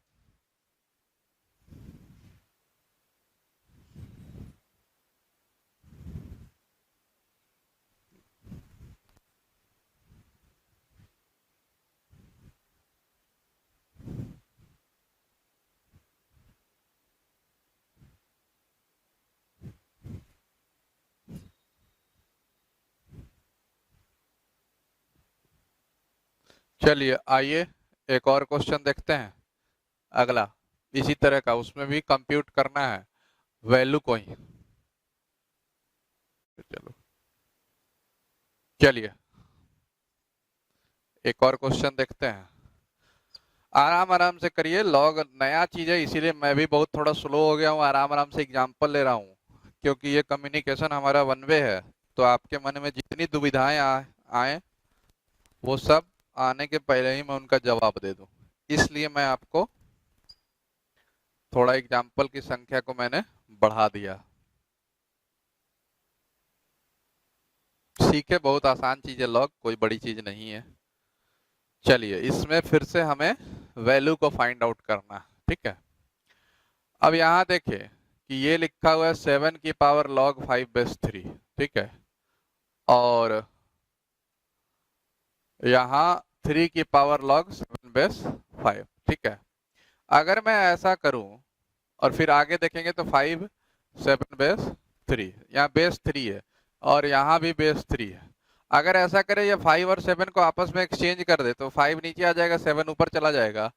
चलिए आइए एक और क्वेश्चन देखते हैं, अगला इसी तरह का, उसमें भी कंप्यूट करना है वैल्यू को ही। चलो चलिए एक और क्वेश्चन देखते हैं। आराम आराम से करिए, लॉग नया चीज है इसीलिए मैं भी बहुत थोड़ा स्लो हो गया हूँ, आराम आराम से एग्जांपल ले रहा हूँ, क्योंकि ये कम्युनिकेशन हमारा वन वे है। तो आपके मन में जितनी दुविधाएं आए वो सब आने के पहले ही मैं उनका जवाब दे दूं, इसलिए मैं आपको थोड़ा एग्जाम्पल की संख्या को मैंने बढ़ा दिया। सीखे, बहुत आसान चीज है लॉग, कोई बड़ी चीज नहीं है। चलिए इसमें फिर से हमें वैल्यू को फाइंड आउट करना है, ठीक है। अब यहाँ देखिए कि ये लिखा हुआ है 7 की पावर log 5/3, ठीक है, और यहाँ 3 की पावर log 7/5, ठीक है। अगर मैं ऐसा करूं और फिर आगे देखेंगे तो 5 7/3, यहाँ बेस 3 है और यहाँ भी बेस 3 है। अगर ऐसा करें ये 5 और 7 को आपस में एक्सचेंज कर दे तो 5 नीचे आ जाएगा, 7 ऊपर चला जाएगा,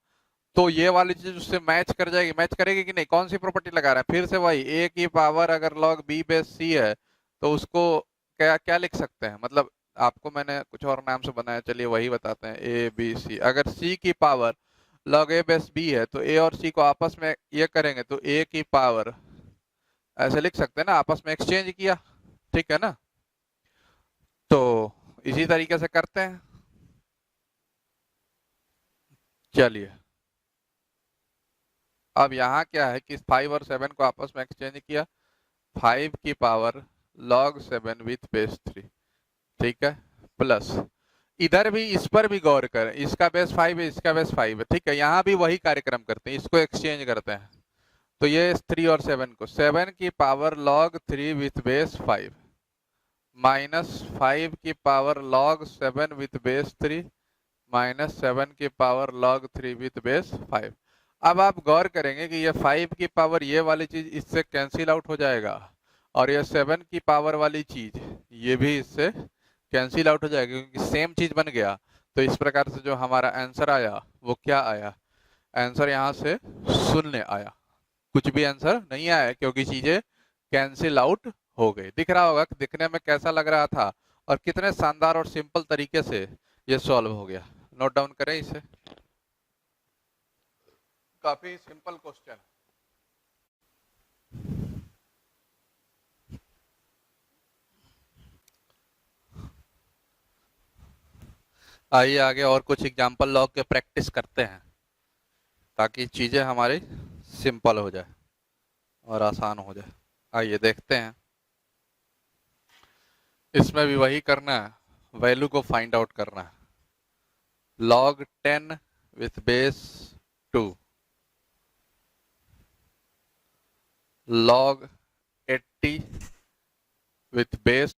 तो ये वाली चीज उससे मैच कर जाएगी। मैच करेगी कि नहीं? कौन सी प्रॉपर्टी लगा रहा है? फिर से वही, ए की पावर अगर log b/c है तो उसको क्या क्या लिख सकते हैं, मतलब आपको मैंने कुछ और नाम से बनाया, चलिए वही बताते हैं, ए बी सी। अगर c की पावर log a/b है तो a और c को आपस में ये करेंगे तो a की पावर ऐसे लिख सकते हैं ना, आपस में एक्सचेंज किया, ठीक है ना। तो इसी तरीके से करते हैं। चलिए अब यहाँ क्या है कि 5 और 7 को आपस में एक्सचेंज किया, 5 की पावर log 7 विथ बेस 3, ठीक है, प्लस इधर भी, इस पर भी गौर करें, इसका बेस 5 है, इसका बेस 5 है, ठीक है। यहाँ भी वही कार्यक्रम करते हैं, इसको एक्सचेंज करते हैं। तो ये 3 और 7 को, 7 की power log 3 with base 5 minus 5 की power log 7 with base 3 minus 7 की पावर log 3 विथ बेस 5। अब आप गौर करेंगे कि ये 5 की पावर ये वाली चीज इससे कैंसिल आउट हो जाएगा और ये 7 की पावर वाली चीज ये भी इससे कैंसिल आउट हो जाएगा, क्योंकि सेम चीज बन गया। तो इस प्रकार से जो हमारा आंसर आया वो क्या आया? आंसर यहाँ से शून्य आया, कुछ भी आंसर नहीं आया, क्योंकि चीजें कैंसिल आउट हो गई। दिख रहा होगा कि दिखने में कैसा लग रहा था और कितने शानदार और सिंपल तरीके से ये सॉल्व हो गया। नोट डाउन करें इसे, काफी सिंपल क्वेश्चन। आइए आगे और कुछ एग्जांपल लॉग के प्रैक्टिस करते हैं ताकि चीजें हमारी सिंपल हो जाए और आसान हो जाए। आइए देखते हैं। इसमें भी वही करना है, वैल्यू को फाइंड आउट करना है। log 10 with base 2, log 80 with base.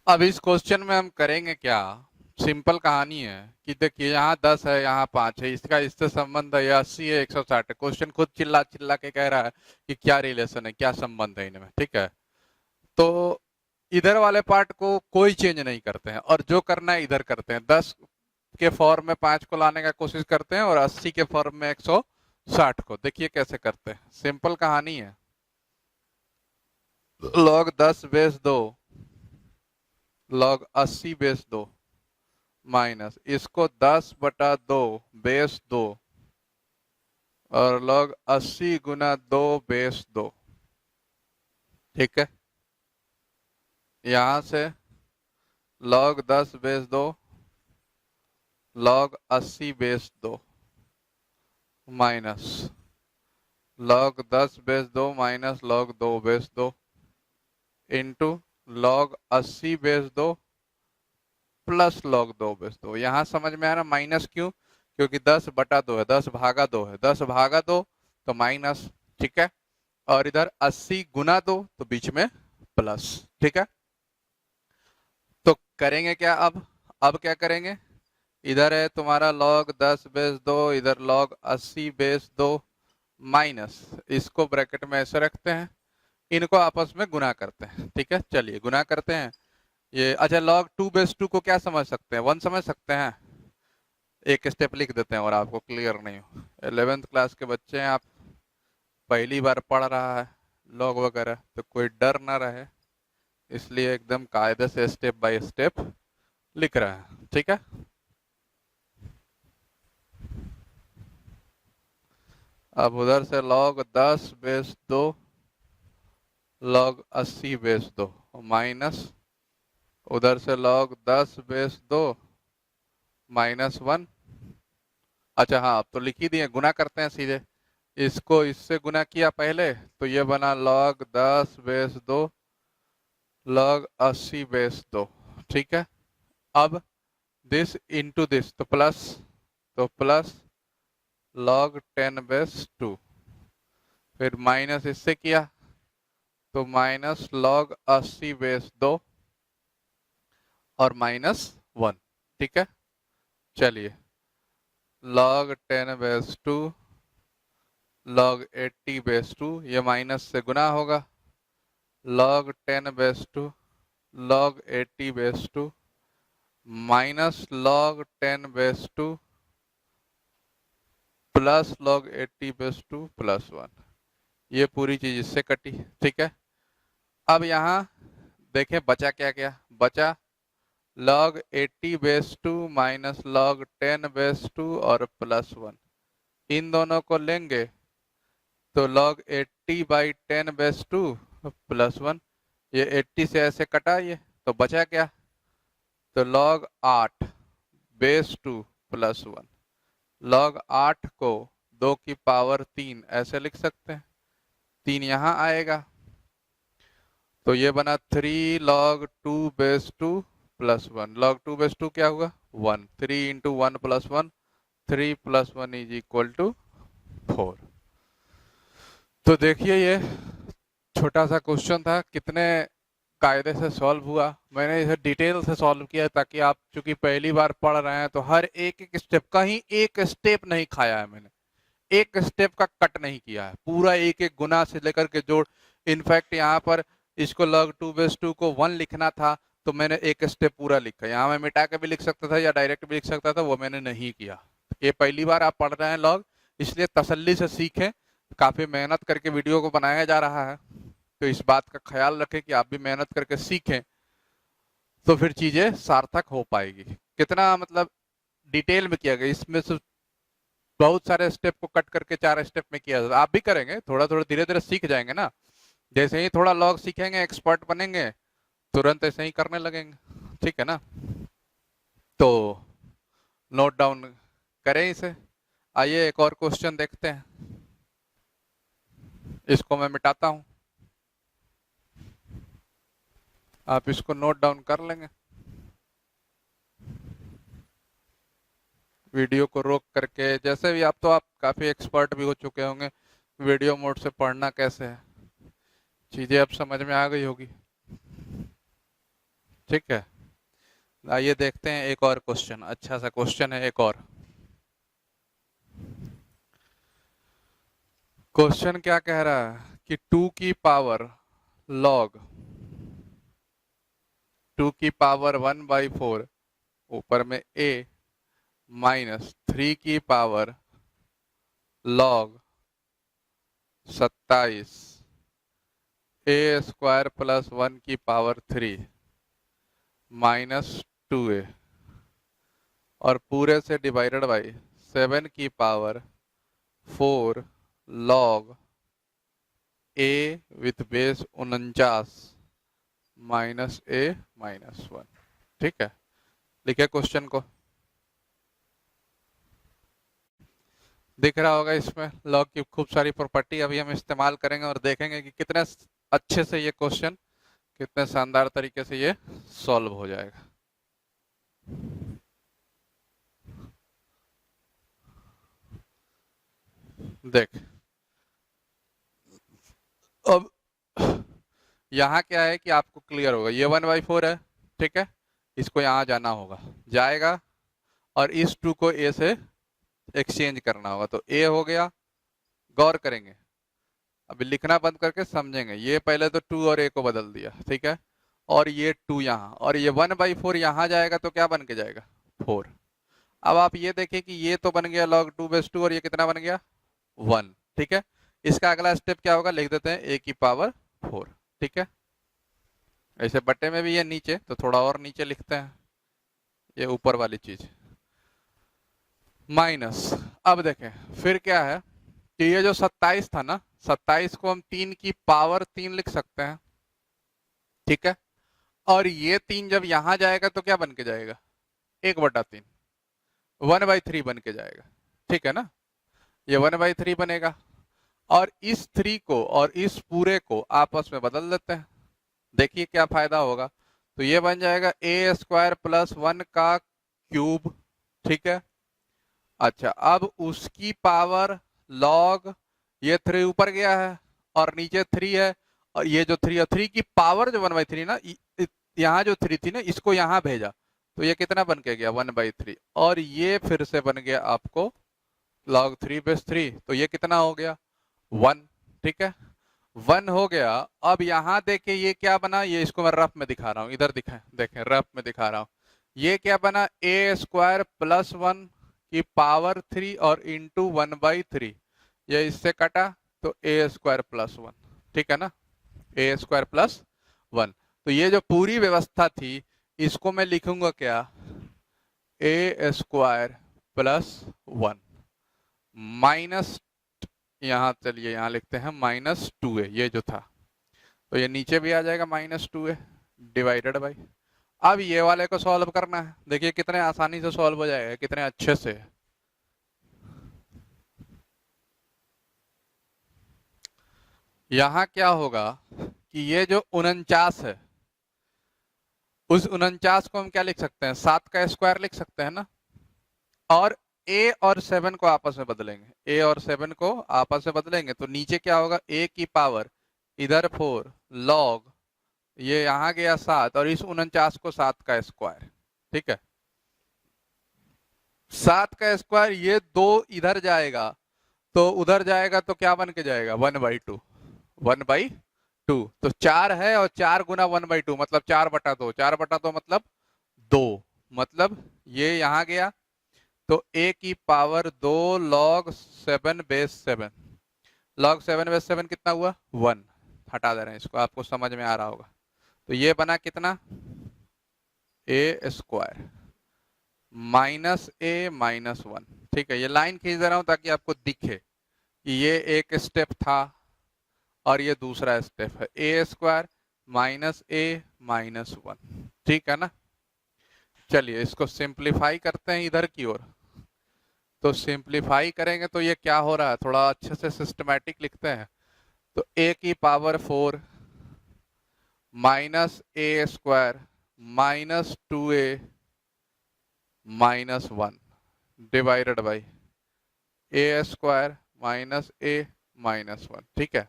अब इस क्वेश्चन में हम करेंगे क्या, सिंपल कहानी है कि देखिए यहाँ 10 है, यहाँ 5 है, इसका इससे संबंध है, या 80 है, 160 है। क्वेश्चन खुद चिल्ला चिल्ला के कह रहा है कि क्या रिलेशन है, क्या संबंध है इनमें, ठीक है। तो इधर वाले पार्ट को कोई चेंज नहीं करते हैं और जो करना है इधर करते हैं। 10 के फॉर्म में 5 को लाने का कोशिश करते हैं और 80 के फॉर्म में 160 को। देखिए कैसे करते हैं, सिंपल कहानी है। log 10 base 2 log 80 base 2 minus इसको 10/2 बेस 2 और log 80 गुना 2 बेस 2, ठीक है। यहां से log 10 base 2 log 80 base 2, minus log 10 base 2 minus log 2 base 2 into log 80 base 2 plus log 2 base 2। यहां समझ में आ रहा माइनस क्यों? क्योंकि 10 बटा 2 है, 10 भागा 2 है, 10 भागा 2 तो माइनस, ठीक है। और इधर 80 गुना 2 तो बीच में प्लस, ठीक है। तो करेंगे क्या अब क्या करेंगे? इधर है तुम्हारा log 10 बेस 2, इधर log 80 बेस 2 माइनस, इसको ब्रैकेट में ऐसे रखते हैं, इनको आपस में गुना करते हैं, ठीक है। चलिए गुना करते हैं। ये अच्छा, log 2 बेस 2 को क्या समझ सकते हैं? 1 समझ सकते हैं। एक स्टेप लिख देते हैं और आपको क्लियर नहीं हो। 11th क्लास के बच्चे हैं आप, पहली बार पढ़ रहा है लॉग वगैरह, तो कोई डर ना रहे, इसलिए एकदम कायदे से स्टेप बाय स्टेप लिख रहा है, ठीक है। अब उधर से log 10 base 2 log 80 base 2 minus उधर से log 10 बेस 2 माइनस 1। अच्छा हाँ, अब तो लिख ही दिए, गुना करते हैं सीधे। इसको इससे गुना किया पहले तो ये बना log 10 बेस 2 log 80 बेस 2, ठीक है। अब दिस इंटू दिस तो प्लस log 10 बेस 2, फिर माइनस इससे किया तो माइनस log 80 बेस 2 और माइनस 1, ठीक है। चलिए log 10 बेस 2 log 80 बेस 2, ये माइनस से गुना होगा, log 10 base 2 log 80 base 2 minus log 10 base 2 plus log 80 base 2 plus 1। ये पूरी चीज इससे कटी, ठीक है। अब यहाँ देखें बचा क्या क्या बचा, log 80 base 2 minus log 10 base 2 और प्लस 1। इन दोनों को लेंगे तो log 80 बाई 10 बेस 2 प्लस 1, ये 80 से ऐसे कटा, ये तो बचा क्या, तो log 8 बेस 2 प्लस 1। log 8 को 2 की पावर 3 ऐसे लिख सकते हैं, 3 यहाँ आएगा तो ये बना 3 log 2 base 2 plus 1। log 2 base 2 क्या हुआ 1, 3 into 1 plus 1, 3 plus 1 is equal to 4। तो देखिए ये छोटा सा क्वेश्चन था, कितने कायदे से सॉल्व हुआ। मैंने इसे डिटेल से सॉल्व किया ताकि आप चूंकि पहली बार पढ़ रहे हैं तो हर एक एक स्टेप, कहीं एक स्टेप नहीं खाया है मैंने, एक स्टेप का कट नहीं किया है, पूरा एक एक गुना से लेकर के जोड़। इनफैक्ट यहाँ पर इसको log 2 बेस 2 को 1 लिखना था तो मैंने एक स्टेप पूरा लिखा, यहाँ मैं मिटा के भी लिख सकता था या डायरेक्ट भी लिख सकता था, वो मैंने नहीं किया। ये पहली बार आप पढ़ रहे हैं लॉग, इसलिए तसल्ली से सीखें, काफी मेहनत करके वीडियो को बनाया जा रहा है, तो इस बात का ख्याल रखें कि आप भी मेहनत करके सीखें तो फिर चीजें सार्थक हो पाएगी। कितना मतलब डिटेल में किया गया, इसमें से बहुत सारे स्टेप को कट करके 4 स्टेप में किया जाता है। आप भी करेंगे, थोड़ा थोड़ा धीरे धीरे सीख जाएंगे ना, जैसे ही थोड़ा लॉग सीखेंगे एक्सपर्ट बनेंगे, तुरंत ऐसे ही करने लगेंगे, ठीक है ना। तो नोट डाउन करें इसे। आइए एक और क्वेश्चन देखते हैं, इसको मैं मिटाता हूं, आप इसको नोट डाउन कर लेंगे। वीडियो को रोक करके, जैसे भी आप काफी एक्सपर्ट भी हो चुके होंगे, वीडियो मोड से पढ़ना कैसे है, चीजें अब समझ में आ गई होगी, ठीक है। आइए देखते हैं एक और क्वेश्चन, अच्छा सा क्वेश्चन है एक और। क्वेश्चन क्या कह रहा है कि 2 की पावर log 2 की पावर 1/4 ऊपर में a माइनस 3 की power log 27 a square plus 1 की पावर 3 माइनस 2a और पूरे से डिवाइडेड बाई 7 की power 4 log a with base 49 minus a minus 1, ठीक है। लिखे क्वेश्चन को, दिख रहा होगा इसमें लॉग की खूब सारी प्रॉपर्टी अभी हम इस्तेमाल करेंगे और देखेंगे कि कितने अच्छे से ये क्वेश्चन, कितने शानदार तरीके से ये सॉल्व हो जाएगा। देख, अब यहाँ क्या है कि आपको क्लियर होगा, ये 1/4 है, ठीक है, इसको यहाँ जाना होगा, जाएगा और इस 2 को ए से एक्सचेंज करना होगा, तो ए हो गया। गौर करेंगे, अभी लिखना बंद करके समझेंगे। ये पहले तो 2 और ए को बदल दिया, ठीक है, और ये 2 यहाँ, और ये 1/4 यहाँ जाएगा तो क्या बन के जाएगा, 4। अब आप ये देखें कि ये तो बन गया log 2/2 और ये कितना बन गया, 1, ठीक है। इसका अगला स्टेप क्या होगा, लिख देते हैं a की पावर 4, ठीक है। ऐसे बट्टे में भी ये नीचे, तो थोड़ा और नीचे लिखते हैं, ये ऊपर वाली चीज माइनस। अब देखें फिर क्या है कि ये जो 27 था ना, 27 को हम 3 की पावर 3 लिख सकते हैं, ठीक है। और ये 3 जब यहां जाएगा तो क्या बन के जाएगा, 1/3, 1/3 बन के जाएगा, ठीक है ना। ये 1/3 बनेगा, और इस 3 को और इस पूरे को आपस में बदल देते हैं, देखिए क्या फायदा होगा। तो ये बन जाएगा a² + 1 का क्यूब, ठीक है। अच्छा, अब उसकी पावर लॉग, ये 3 ऊपर गया है और नीचे 3 है, और ये जो 3 है, 3 की पावर जो 1/3 ना, यहाँ जो 3 थी ना, इसको यहाँ भेजा, तो ये कितना बन के गया, 1/3, और ये फिर से बन गया आपको log 3/3, तो ये कितना हो गया, 1, ठीक है, 1 हो गया। अब यहाँ देखे ये क्या बना, ये इसको मैं रफ में दिखा रहा हूँ, इधर देखें रफ में दिखा रहा हूँ। ये क्या बना, a² + 1 की पावर 3 और इंटू 1/3, ये इससे कटा तो a² + 1, ठीक है ना, a² + 1। तो ये जो पूरी व्यवस्था थी इसको मैं लिखूंगा क्या, a² + 1 माइनस, यहाँ चलिए यहाँ लिखते हैं -2a, ये जो था, तो ये नीचे भी आ जाएगा -2a डिवाइडेड बाई। अब ये वाले को सॉल्व करना है, देखिए कितने आसानी से सॉल्व हो जाएगा, कितने अच्छे से। यहाँ क्या होगा कि ये जो 49 है, उस 49 को हम क्या लिख सकते हैं, 7 का स्क्वायर लिख सकते हैं ना, और a और 7 को आपस में बदलेंगे, a और 7 को आपस में बदलेंगे, तो नीचे क्या होगा, a की पावर इधर 4 लॉग, ये यहाँ गया 7, और इस 49 को 7 का स्क्वायर, ठीक है। 7 का स्क्वायर, ये 2 इधर जाएगा तो उधर जाएगा तो क्या बन के जाएगा, 1/2, 1/2, तो 4 है और 4 गुना 1/2 मतलब 4/2, 4/2 मतलब 2, मतलब ये यहाँ गया तो a की पावर 2 log 7/7, log 7/7 कितना हुआ, 1, हटा दे रहे हैं इसको, आपको समझ में आ रहा होगा। तो ये बना कितना, a² -a -1, ठीक है। ये लाइन खींच दे रहा हूं ताकि आपको दिखे कि ये एक स्टेप था और ये दूसरा स्टेप है, a² -a -1, ठीक है ना। चलिए इसको सिंप्लीफाई करते हैं इधर की ओर, तो सिंप्लीफाई करेंगे तो ये क्या हो रहा है, थोड़ा अच्छे से सिस्टमैटिक लिखते हैं। तो a की power 4 -a² -2a -1 divided by a² -a -1, ठीक है।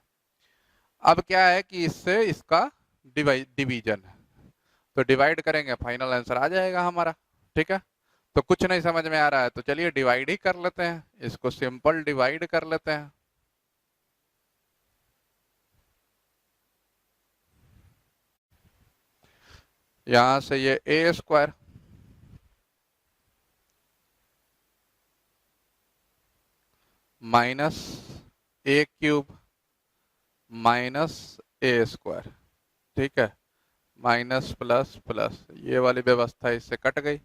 अब क्या है कि इससे इसका डिवीजन है, तो डिवाइड करेंगे फाइनल आंसर आ जाएगा हमारा, ठीक है। तो कुछ नहीं समझ में आ रहा है तो चलिए डिवाइड ही कर लेते हैं, इसको सिंपल डिवाइड कर लेते हैं। यहां से ये a² -a³ -a², ठीक है, माइनस प्लस प्लस, ये वाली व्यवस्था इससे कट गई,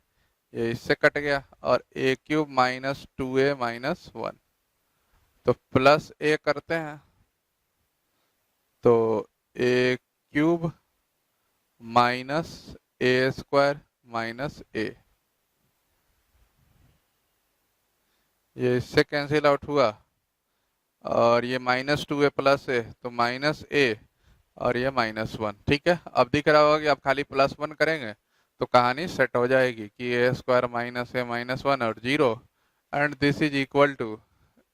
ये इससे कट गया, और a³ -2a -1, तो प्लस a करते हैं, तो a³ -a² -a, ये इससे कैंसिल आउट हुआ और ये -2a प्लस ए, तो -a और ये -1। ठीक है, अब दिख रहा होगा कि आप खाली +1 करेंगे तो कहानी सेट हो जाएगी कि a² - a -1 और 0 and this is equal to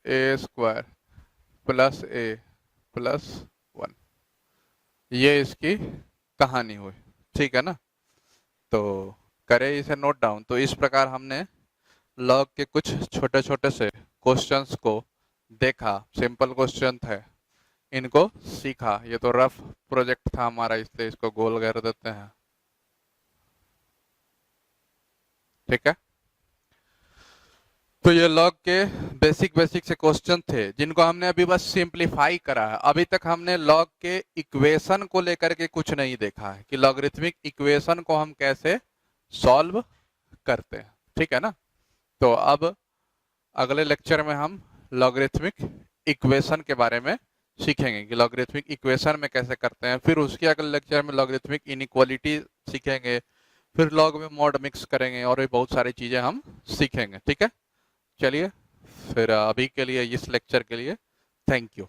a² + a + 1। ये इसकी कहानी हुई। ठीक है ना, तो करें इसे नोट डाउन। तो इस प्रकार हमने लॉग के कुछ छोटे छोटे से क्वेश्चंस को देखा, सिंपल क्वेश्चन थे, इनको सीखा। ये तो रफ प्रोजेक्ट था हमारा, इसलिए इसको गोल कर देते हैं। ठीक है, तो ये लॉग के बेसिक से क्वेश्चन थे जिनको हमने अभी बस सिंप्लीफाई करा है। अभी तक हमने लॉग के इक्वेशन को लेकर के कुछ नहीं देखा है कि लॉगरिथमिक इक्वेशन को हम कैसे सॉल्व करते हैं। ठीक है ना, तो अब अगले लेक्चर में हम लॉगरिथमिक इक्वेशन के बारे में सीखेंगे कि लॉगरिथमिक इक्वेशन में कैसे करते हैं। फिर उसके अगले लेक्चर में लॉगरिथमिक इनइक्वालिटी सीखेंगे, फिर लॉग में मॉड मिक्स करेंगे और भी बहुत सारी चीजें हम सीखेंगे। ठीक है, चलिए फिर अभी के लिए इस लेक्चर के लिए थैंक यू।